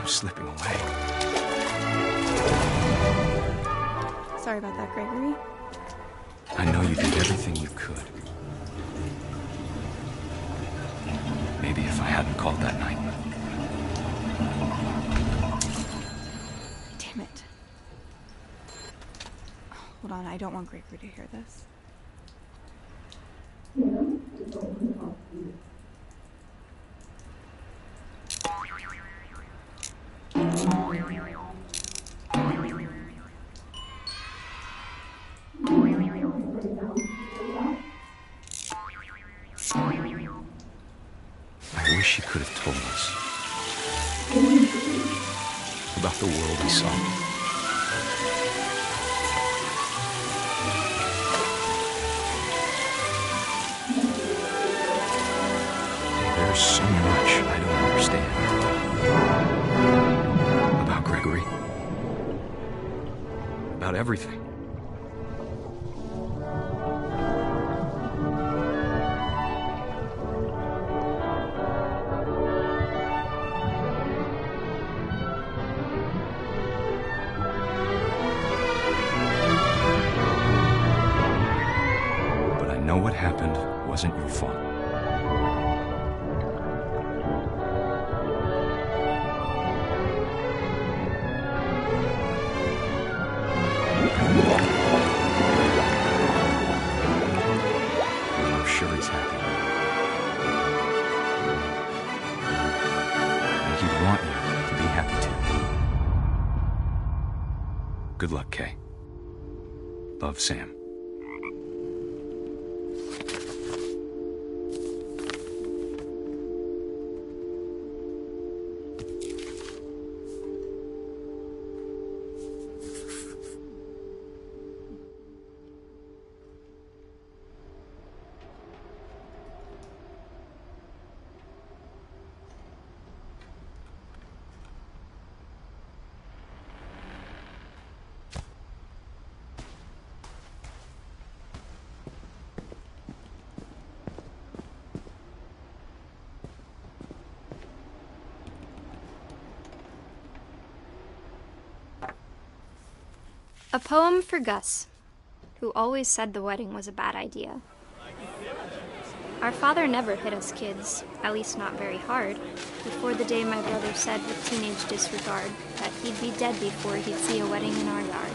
Slipping away. Sorry about that, Gregory. I know you did everything you could. Maybe if I hadn't called that night. Damn it. Hold on, I don't want Gregory to hear this. she could have told us about the world we saw. There's so much I don't understand about Gregory, about everything. But I know what happened wasn't your fault. I'm sure he's happy. And he'd want you to be happy too. Good luck, Kay. Love, Sam. A poem for Gus, who always said the wedding was a bad idea. Our father never hit us kids, at least not very hard, before the day my brother said with teenage disregard that he'd be dead before he'd see a wedding in our yard.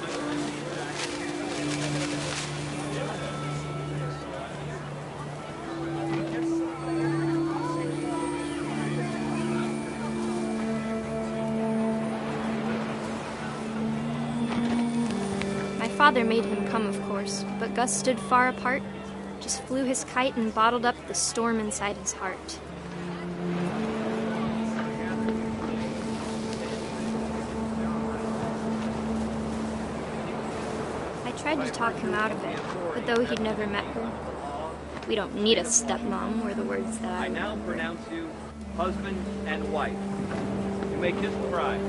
Father made him come, of course, but Gus stood far apart, just flew his kite and bottled up the storm inside his heart. I tried to talk him out of it, but though he'd never met her, "We don't need a stepmom," were the words that I now pronounce you husband and wife. You may kiss the bride.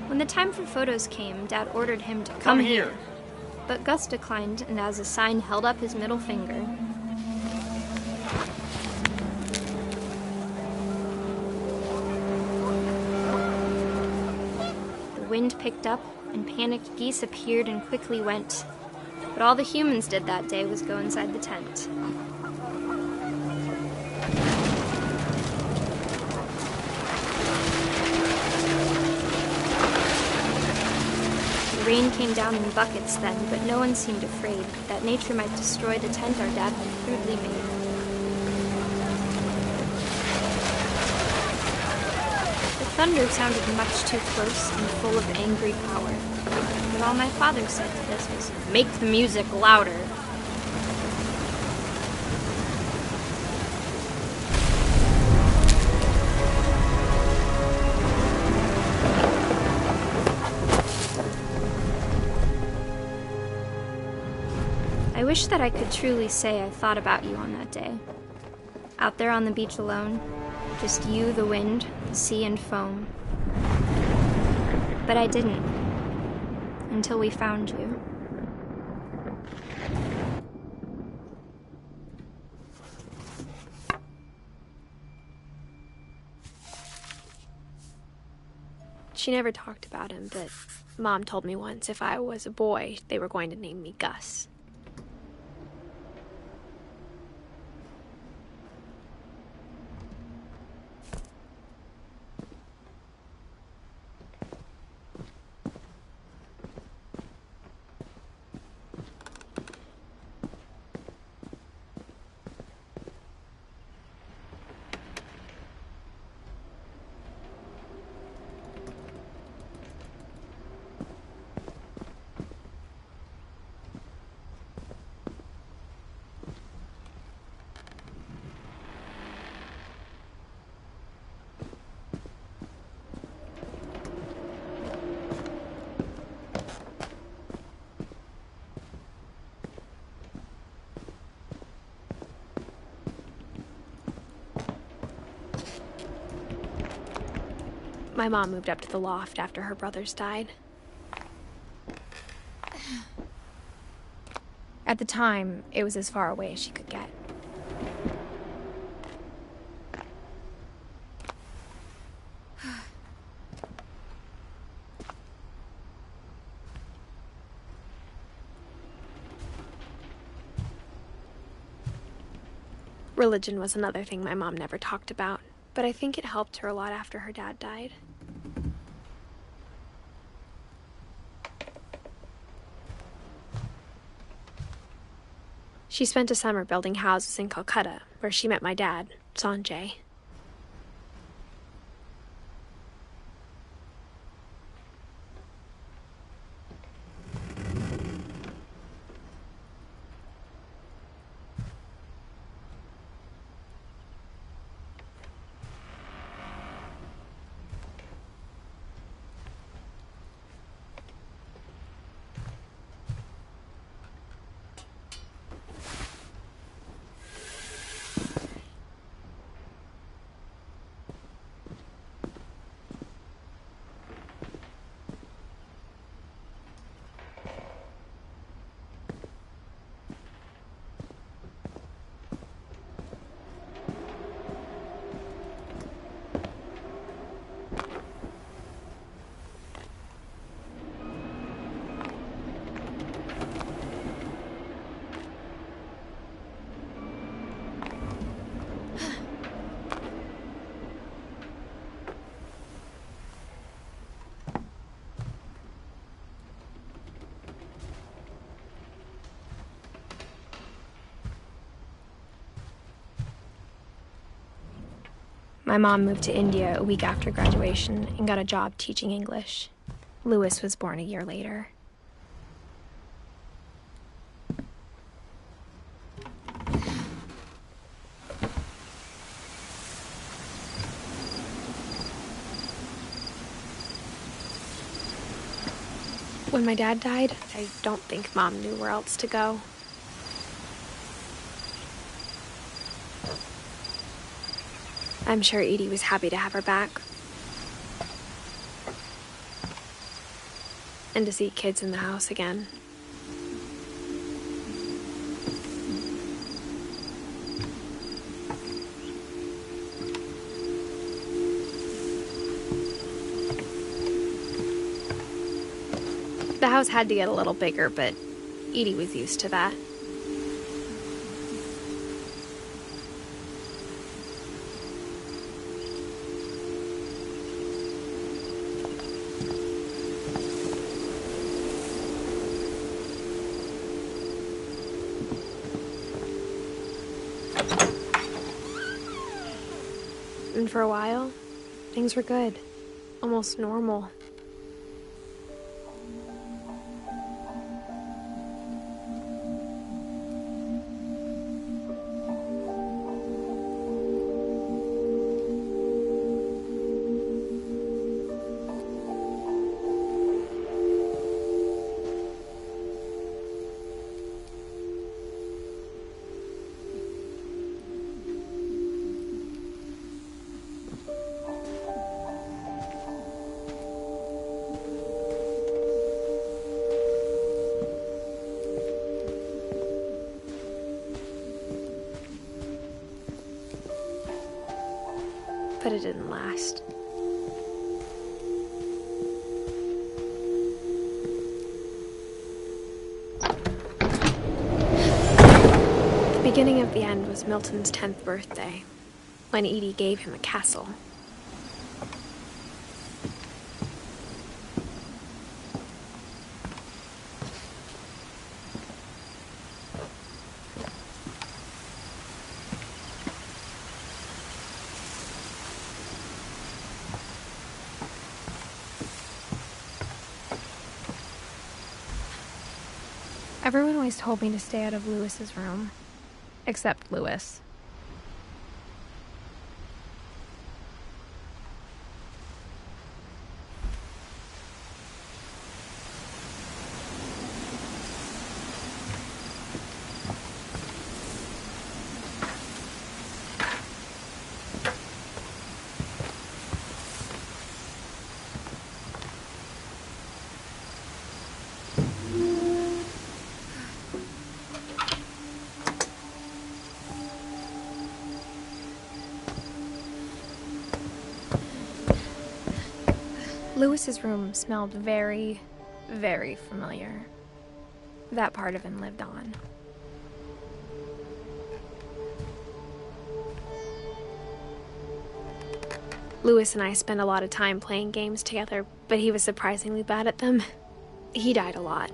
When the time for photos came, Dad ordered him to come here. But Gus declined, and as a sign held up his middle finger. The wind picked up, and panicked geese appeared and quickly went. But all the humans did that day was go inside the tent. Rain came down in buckets then, but no one seemed afraid that nature might destroy the tent our dad had crudely made. The thunder sounded much too close and full of angry power. But all my father said to this was, "Make the music louder." I wish that I could truly say I thought about you on that day. Out there on the beach alone, just you, the wind, the sea, and foam. But I didn't, until we found you. She never talked about him, but Mom told me once if I was a boy, they were going to name me Gus. My mom moved up to the loft after her brothers died. At the time, it was as far away as she could get. Religion was another thing my mom never talked about, but I think it helped her a lot after her dad died. She spent a summer building houses in Calcutta, where she met my dad, Sanjay. My mom moved to India a week after graduation and got a job teaching English. Louis was born a year later. When my dad died, I don't think Mom knew where else to go. I'm sure Edie was happy to have her back. And to see kids in the house again. The house had to get a little bigger, but Edie was used to that. And for a while, things were good. Almost normal. But it didn't last. beginning of the end was Milton's 10th birthday, when Edie gave him a castle. Everyone always told me to stay out of Lewis's room. Except Lewis. Lewis's room smelled very, very familiar. That part of him lived on. Lewis and I spent a lot of time playing games together, but he was surprisingly bad at them. He died a lot.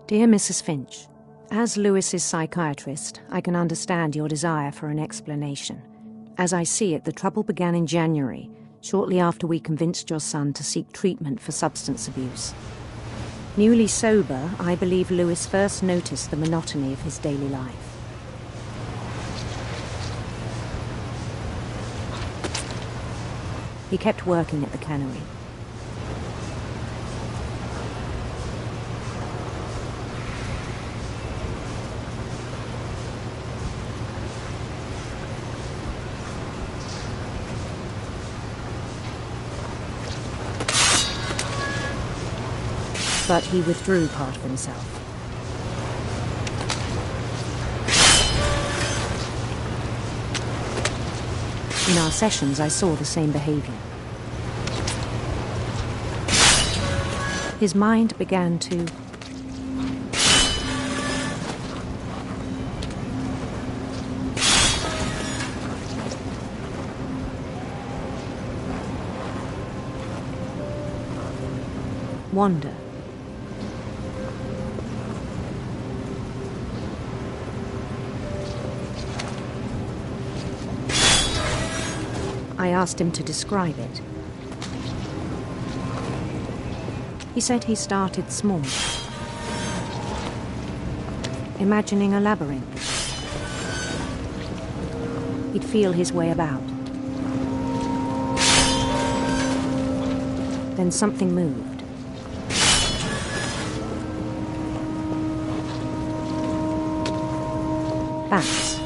Dear Mrs. Finch, as Lewis's psychiatrist, I can understand your desire for an explanation. As I see it, the trouble began in January, shortly after we convinced your son to seek treatment for substance abuse. Newly sober, I believe Lewis first noticed the monotony of his daily life. He kept working at the cannery. But he withdrew part of himself. In our sessions, I saw the same behavior. His mind began to wander. I asked him to describe it. He said he started small, imagining a labyrinth. He'd feel his way about. Then something moved. Bats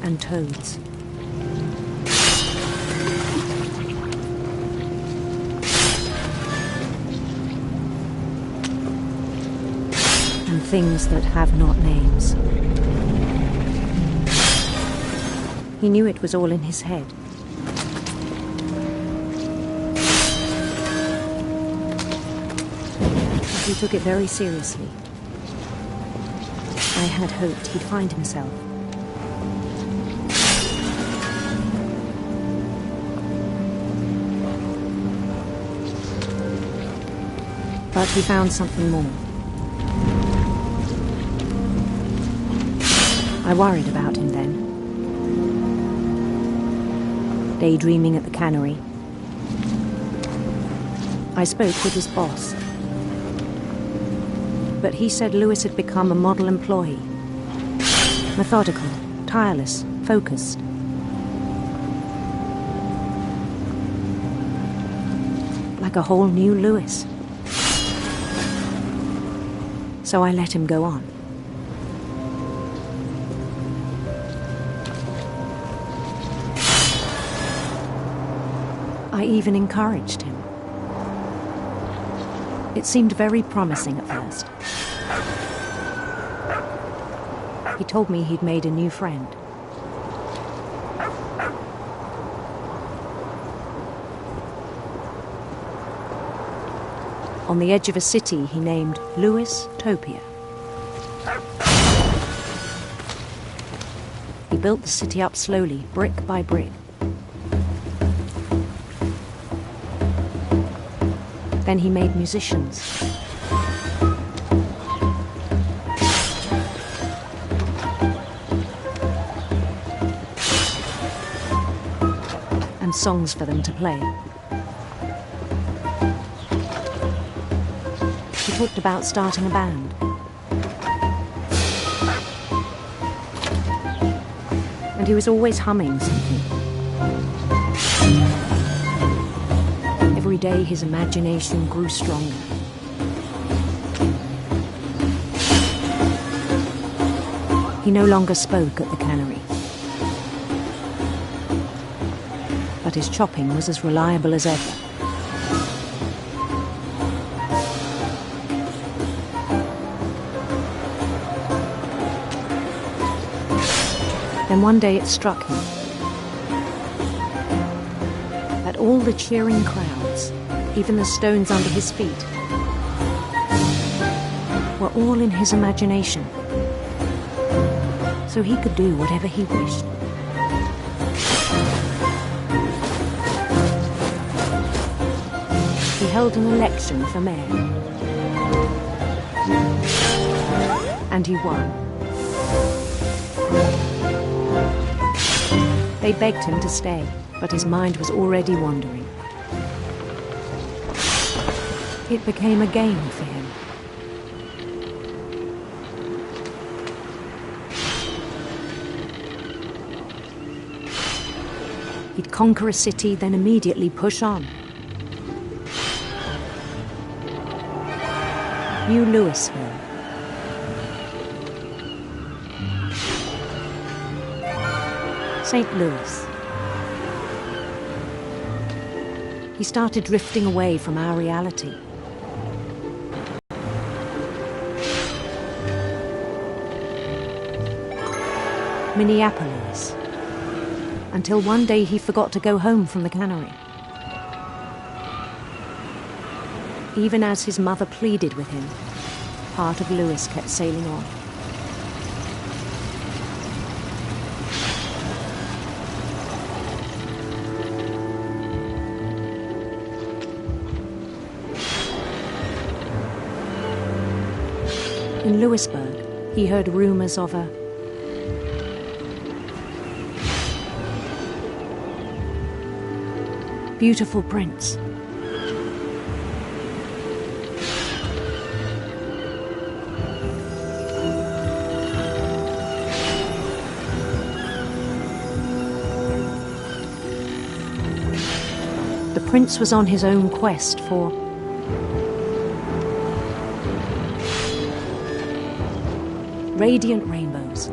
and toads. Things that have not names. He knew it was all in his head. But he took it very seriously. I had hoped he'd find himself. But he found something more. I worried about him then. Daydreaming at the cannery, I spoke with his boss. But he said Lewis had become a model employee. Methodical, tireless, focused. Like a whole new Lewis. So I let him go on. I even encouraged him. It seemed very promising at first. He told me he'd made a new friend. On the edge of a city he named Lewis Topia. He built the city up slowly, brick by brick. Then he made musicians. And songs for them to play. He talked about starting a band. And he was always humming something. Every day his imagination grew stronger. He no longer spoke at the cannery. But his chopping was as reliable as ever. Then one day it struck him that all the cheering crowds, even the stones under his feet, were all in his imagination, so he could do whatever he wished. He held an election for mayor, and he won. They begged him to stay, but his mind was already wandering. It became a game for him. He'd conquer a city, then immediately push on. New Louisville. St. Louis. He started drifting away from our reality. Minneapolis. Until one day he forgot to go home from the cannery. Even as his mother pleaded with him, part of Louis kept sailing on. In Louisburg, he heard rumors of a beautiful prince. The prince was on his own quest for radiant rainbows.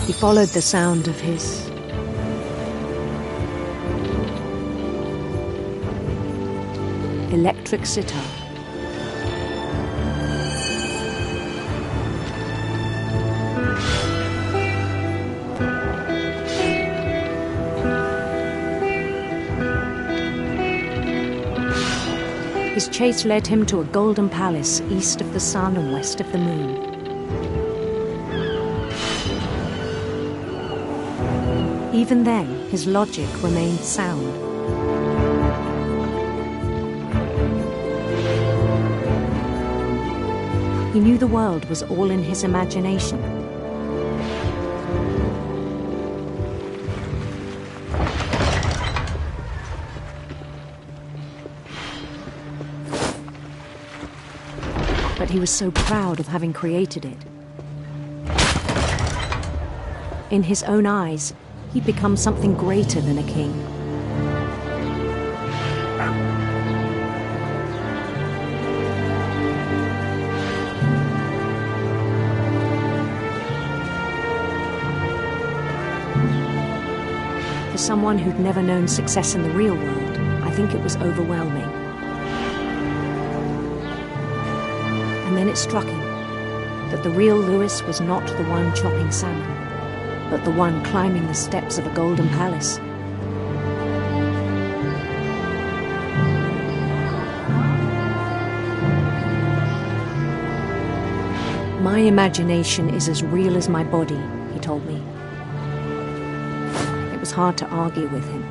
He followed the sound of his electric sitar. His chase led him to a golden palace east of the sun and west of the moon. even then, his logic remained sound. He knew the world was all in his imagination. But he was so proud of having created it. In his own eyes, he'd become something greater than a king. For someone who'd never known success in the real world, I think it was overwhelming. And then it struck him that the real Lewis was not the one chopping salmon, but the one climbing the steps of a golden palace. My imagination is as real as my body, he told me. It was hard to argue with him.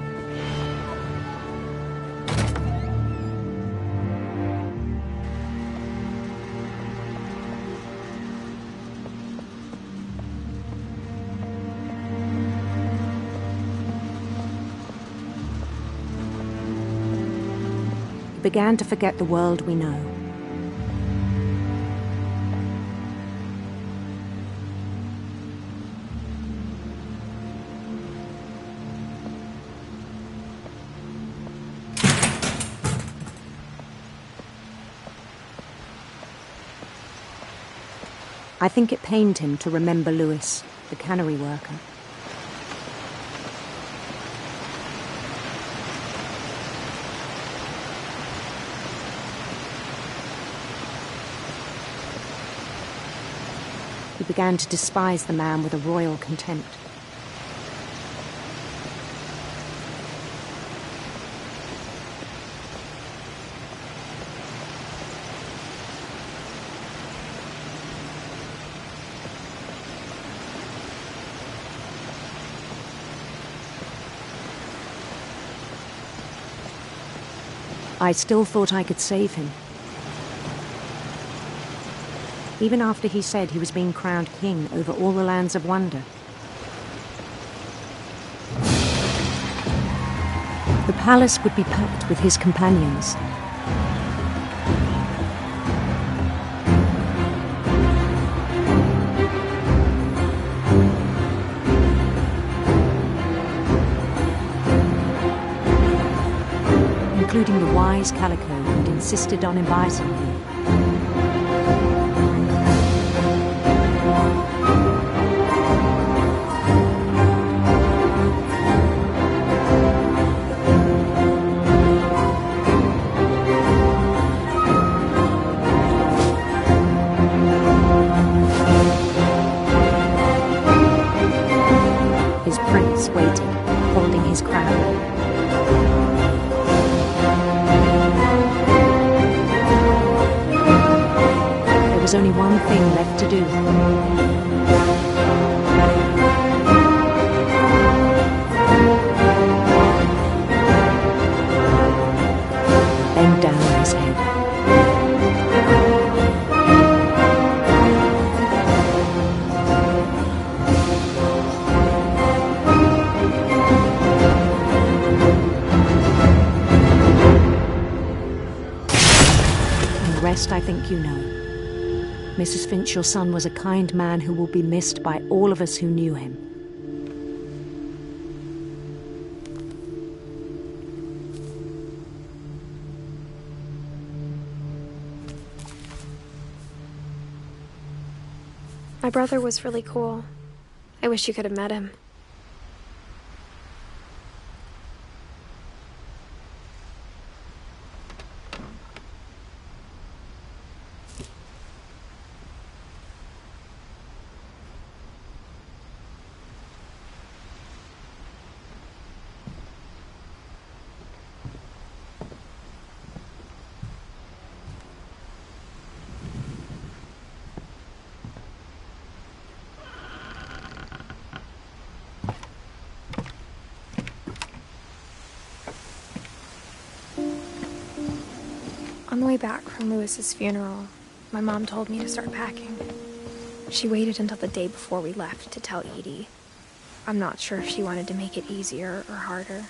He began to forget the world we know. I think it pained him to remember Lewis, the cannery worker. He began to despise the man with a royal contempt. I still thought I could save him. Even after he said he was being crowned king over all the lands of wonder. The palace would be packed with his companions. Including the wise Calico who'd insisted on inviting him. His prince waited, holding his crown. There was only one thing left to do. Bend down his head. And the rest I think you know. Mrs. Finch, your son was a kind man who will be missed by all of us who knew him. My brother was really cool. I wish you could have met him. On the way back from Lewis's funeral, my mom told me to start packing. She waited until the day before we left to tell Edie. I'm not sure if she wanted to make it easier or harder.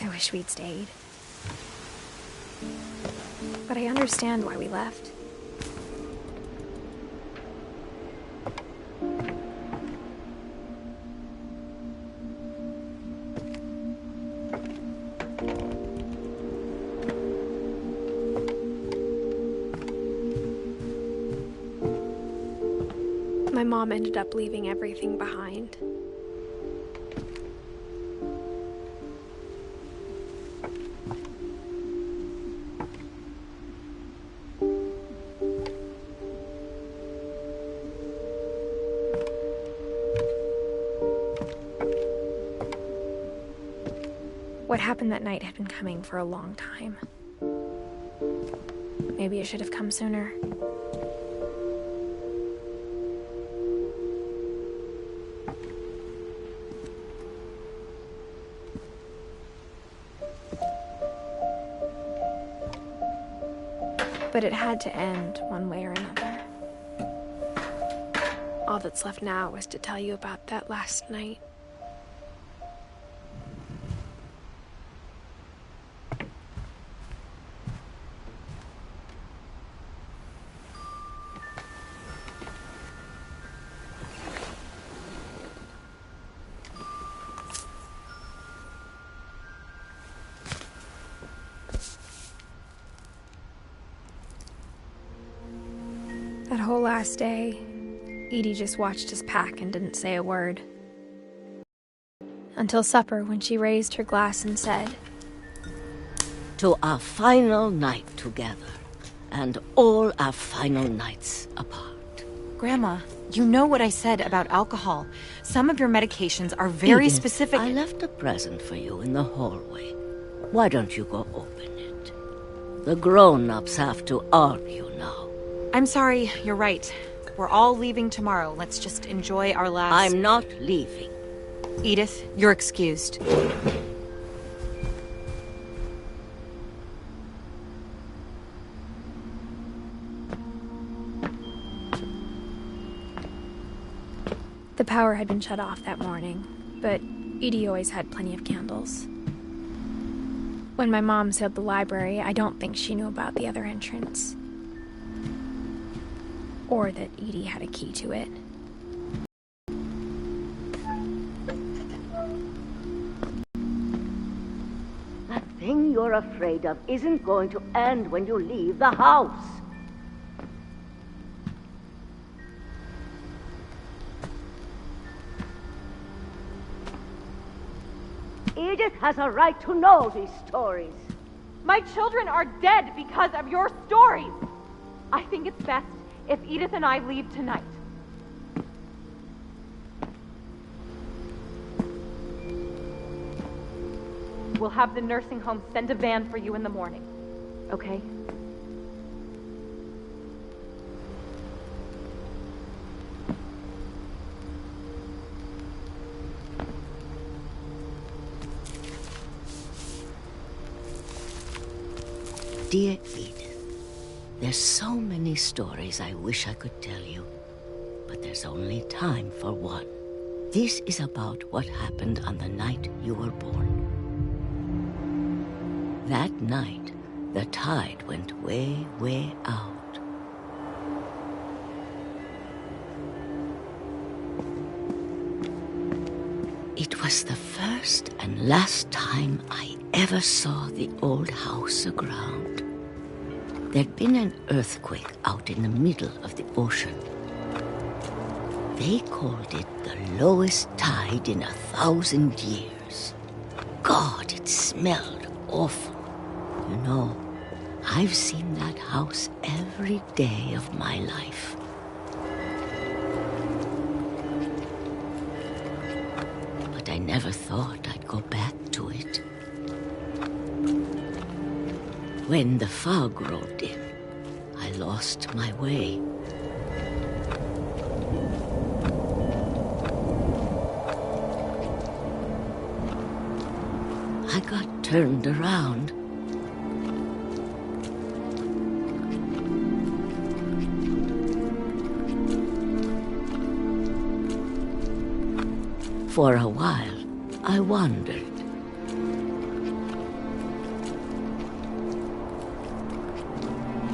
I wish we'd stayed. But I understand why we left. My mom ended up leaving everything behind. What happened that night had been coming for a long time. Maybe it should have come sooner. But it had to end one way or another. All that's left now is to tell you about that last night. That whole last day, Edie just watched us pack and didn't say a word. Until supper, when she raised her glass and said, "To our final night together, and all our final nights apart." Grandma, you know what I said about alcohol. Some of your medications are very Edith, specific. I left a present for you in the hallway. Why don't you go open it? The grown-ups have to argue now. I'm sorry, you're right. We're all leaving tomorrow. Let's just enjoy our last... I'm not leaving. Edith, you're excused. The power had been shut off that morning, but Edie always had plenty of candles. When my mom sealed the library, I don't think she knew about the other entrance. Or that Edie had a key to it. That thing you're afraid of isn't going to end when you leave the house. Edith has a right to know these stories. My children are dead because of your stories. I think it's best if Edith and I leave tonight. We'll have the nursing home send a van for you in the morning, okay? Dear Edith, there's so many stories I wish I could tell you, but there's only time for one. This is about what happened on the night you were born. That night, the tide went way, way out. It was the first and last time I ever saw the old house aground. There'd been an earthquake out in the middle of the ocean. They called it the lowest tide in 1,000 years. God, it smelled awful. You know, I've seen that house every day of my life. never thought I'd go back to it. When the fog rolled in, I lost my way. I got turned around. For a while, I wandered.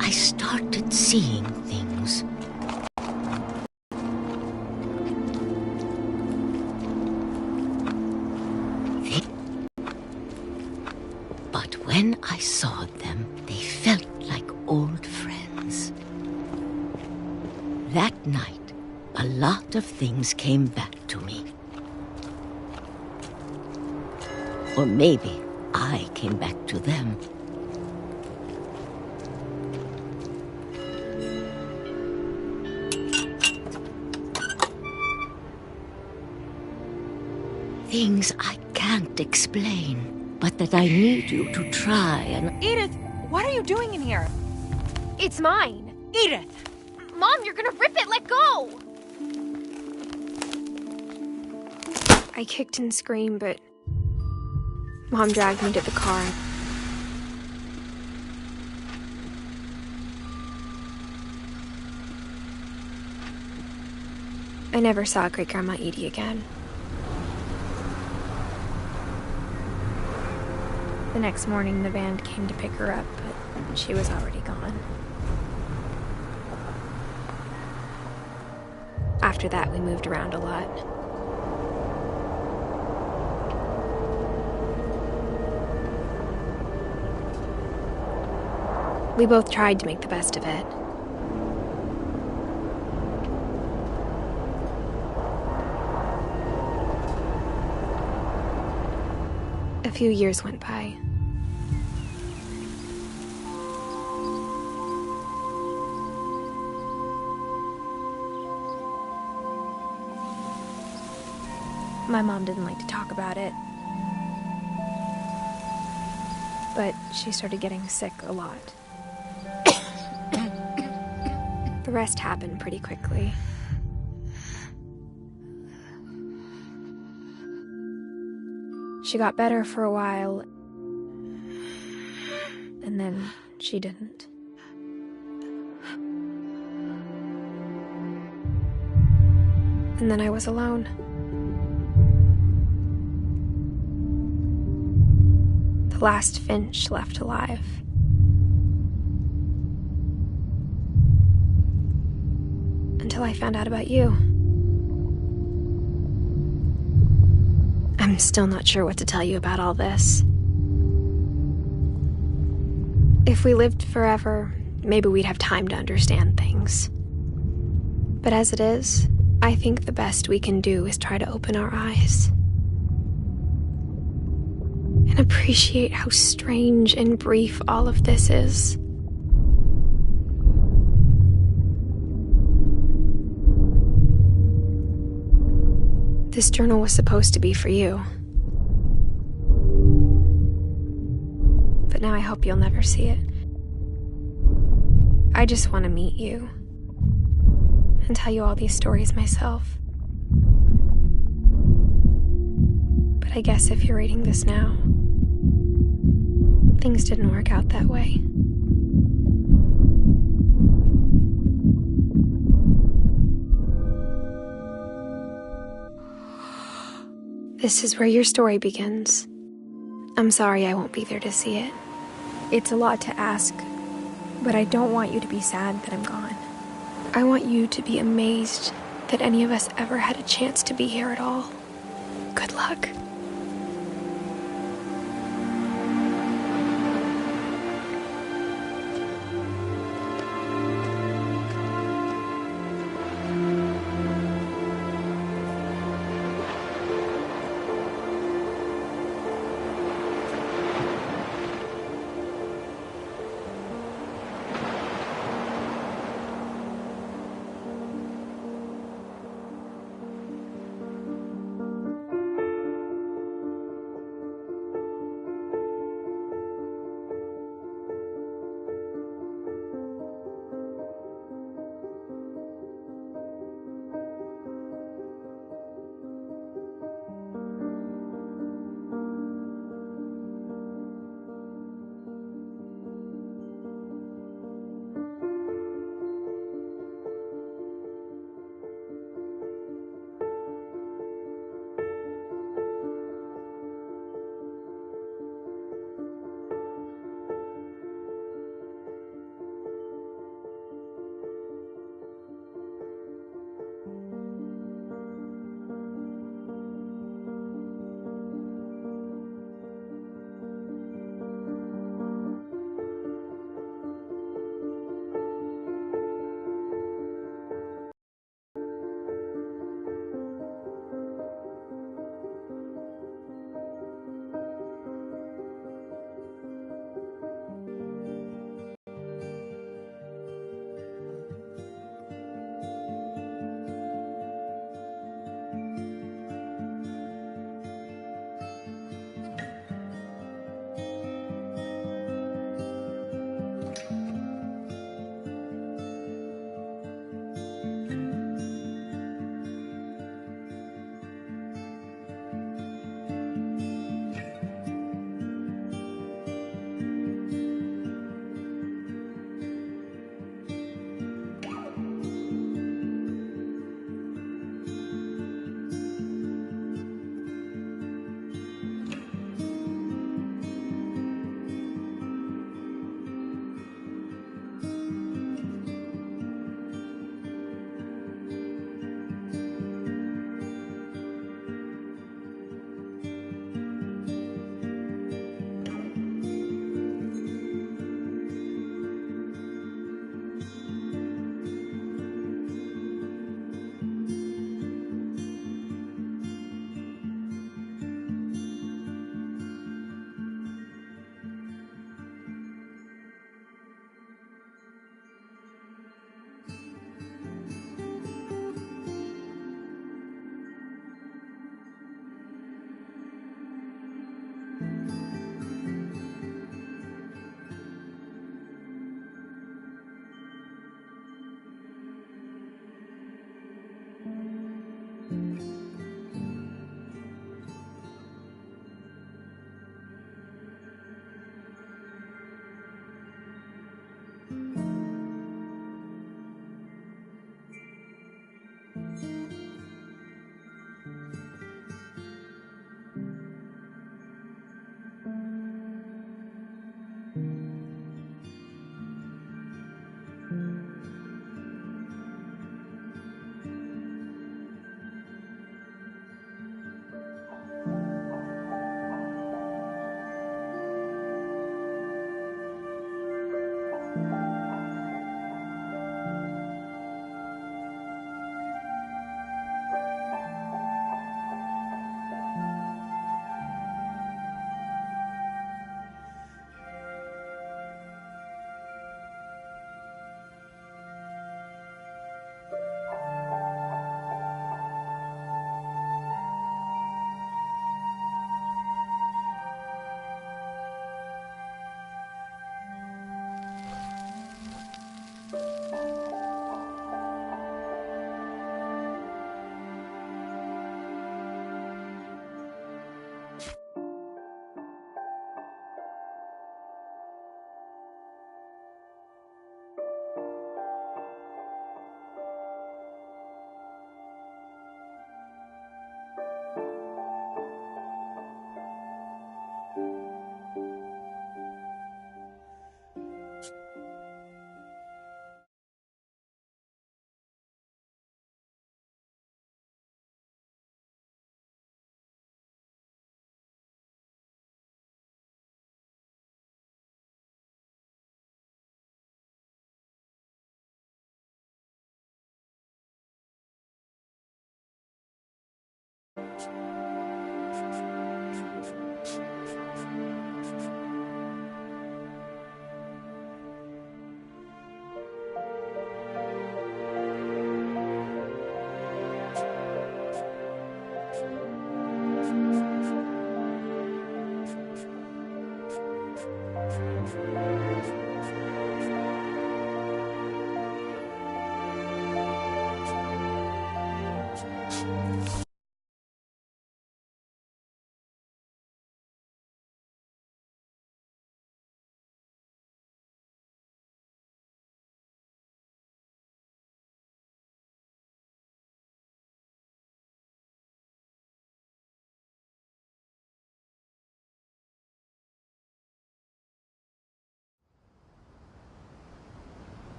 I started seeing things. But when I saw them, they felt like old friends. That night, a lot of things came back to me. Or maybe I came back to them. Things I can't explain, but that I need you to try and... Edith, what are you doing in here? It's mine. Edith! Mom, you're gonna rip it! Let go! I kicked and screamed, but Mom dragged me to the car. I never saw Great-Grandma Edie again. The next morning, the band came to pick her up, but she was already gone. After that, we moved around a lot. We both tried to make the best of it. A few years went by. My mom didn't like to talk about it, but she started getting sick a lot. The rest happened pretty quickly. She got better for a while, and then she didn't. And then I was alone. The last Finch left alive. Until I found out about you. I'm still not sure what to tell you about all this. If we lived forever, maybe we'd have time to understand things. But as it is, I think the best we can do is try to open our eyes. And appreciate how strange and brief all of this is. This journal was supposed to be for you. But now I hope you'll never see it. I just want to meet you and tell you all these stories myself. But I guess if you're reading this now, things didn't work out that way. This is where your story begins. I'm sorry I won't be there to see it. It's a lot to ask, but I don't want you to be sad that I'm gone. I want you to be amazed that any of us ever had a chance to be here at all. Good luck.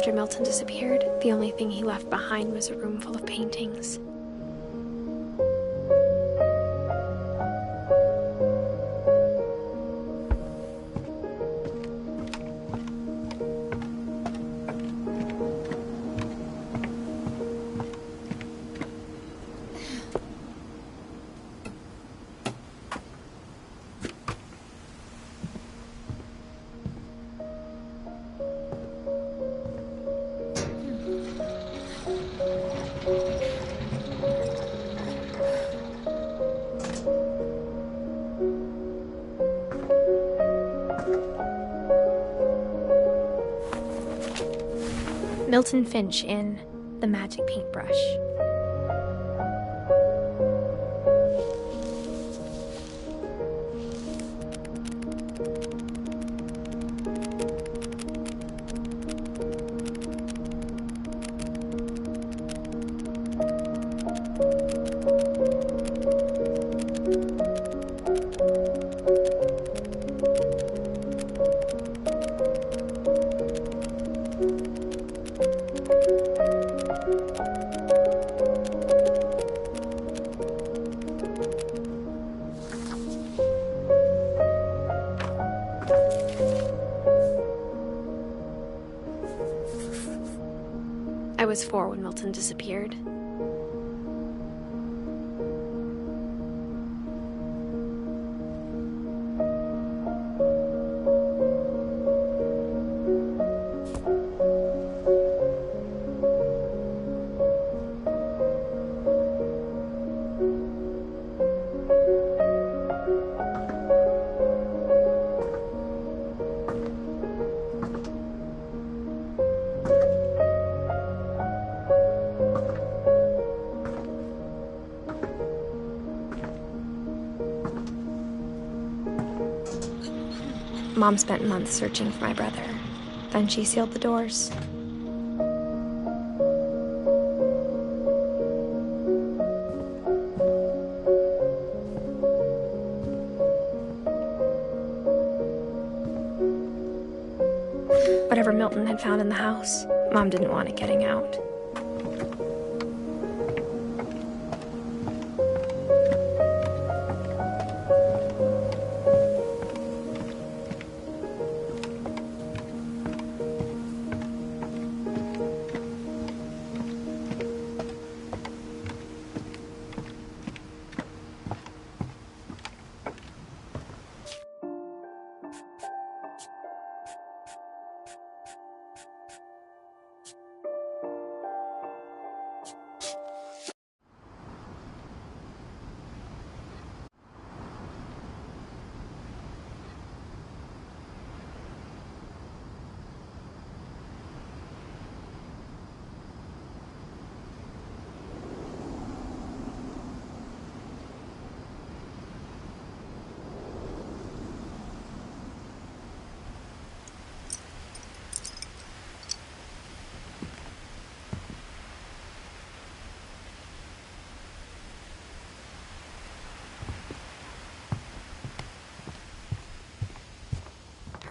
After Milton disappeared, the only thing he left behind was a room full of paintings. Milton Finch in The Magic Paintbrush. I was 4 when Milton disappeared. Mom spent months searching for my brother. Then she sealed the doors. Whatever Milton had found in the house, Mom didn't want it getting out.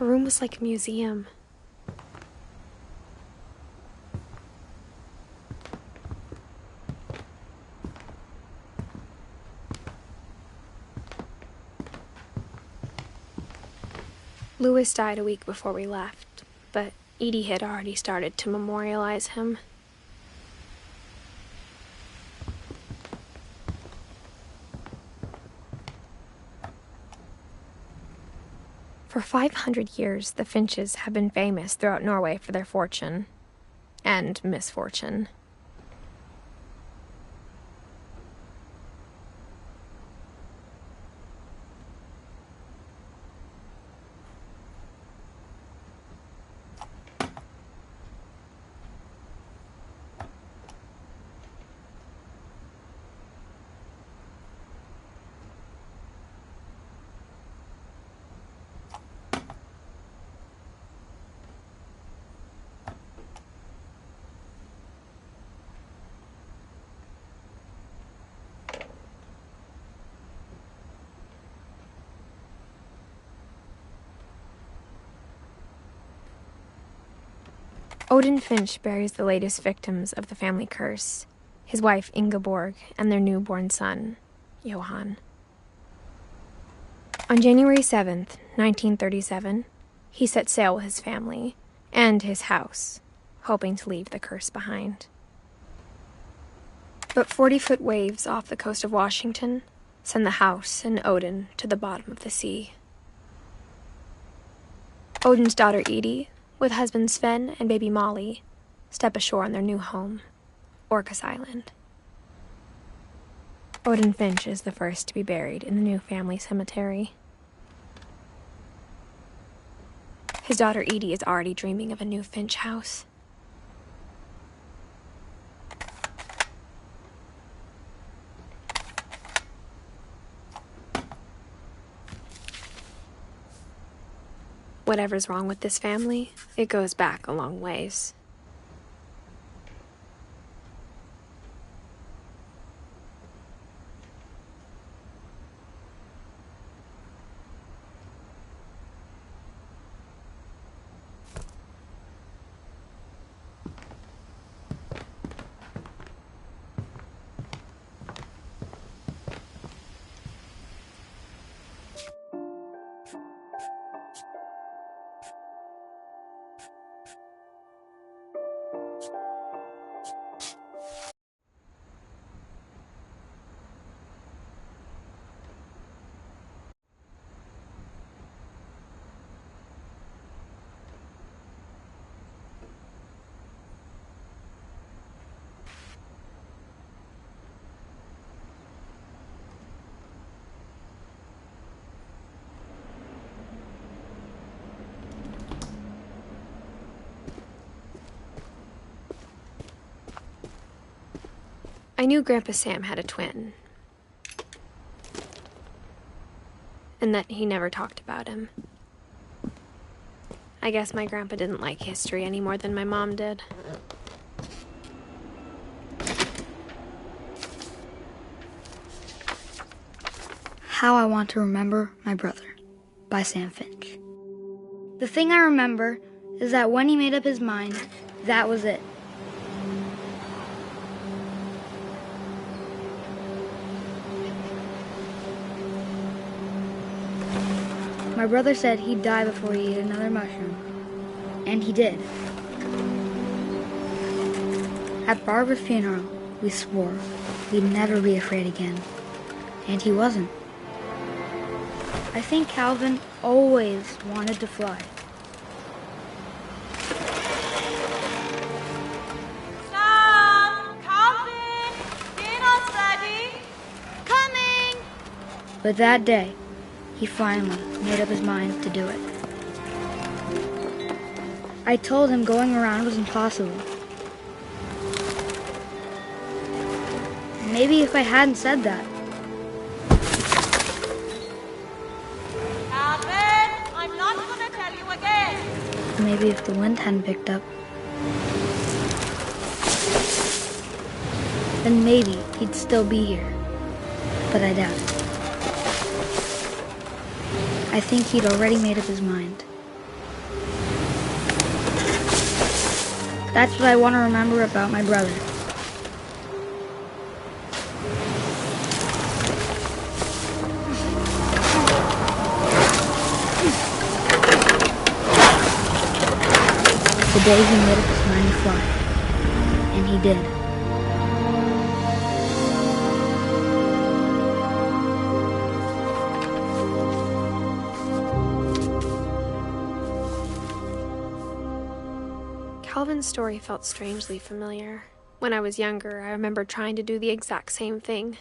Her room was like a museum. Louis died a week before we left, but Edie had already started to memorialize him. For 500 years, the Finches have been famous throughout Norway for their fortune and misfortune. Odin Finch buries the latest victims of the family curse, his wife Ingeborg and their newborn son, Johan. On January 7th, 1937, he set sail with his family and his house, hoping to leave the curse behind. But 40-foot waves off the coast of Washington send the house and Odin to the bottom of the sea. Odin's daughter Edie, with husband Sven and baby Molly, step ashore on their new home, Orcas Island. Odin Finch is the first to be buried in the new family cemetery. His daughter Edie is already dreaming of a new Finch house. Whatever's wrong with this family, it goes back a long ways. I knew Grandpa Sam had a twin, and that he never talked about him. I guess my grandpa didn't like history any more than my mom did. How I Want to Remember My Brother by Sam Finch. The thing I remember is that when he made up his mind, that was it. My brother said he'd die before he ate another mushroom. And he did. At Barbara's funeral, we swore we'd never be afraid again. And he wasn't. I think Calvin always wanted to fly. Sam! Calvin! Dinner's ready! Coming! But that day, he finally made up his mind to do it. I told him going around was impossible. Maybe if I hadn't said that. Calvin, I'm not gonna tell you again. Maybe if the wind hadn't picked up. Then maybe he'd still be here. But I doubt it. I think he'd already made up his mind. That's what I want to remember about my brother. The day he made up his mind to fly. And he did. Calvin's story felt strangely familiar. When I was younger, I remember trying to do the exact same thing.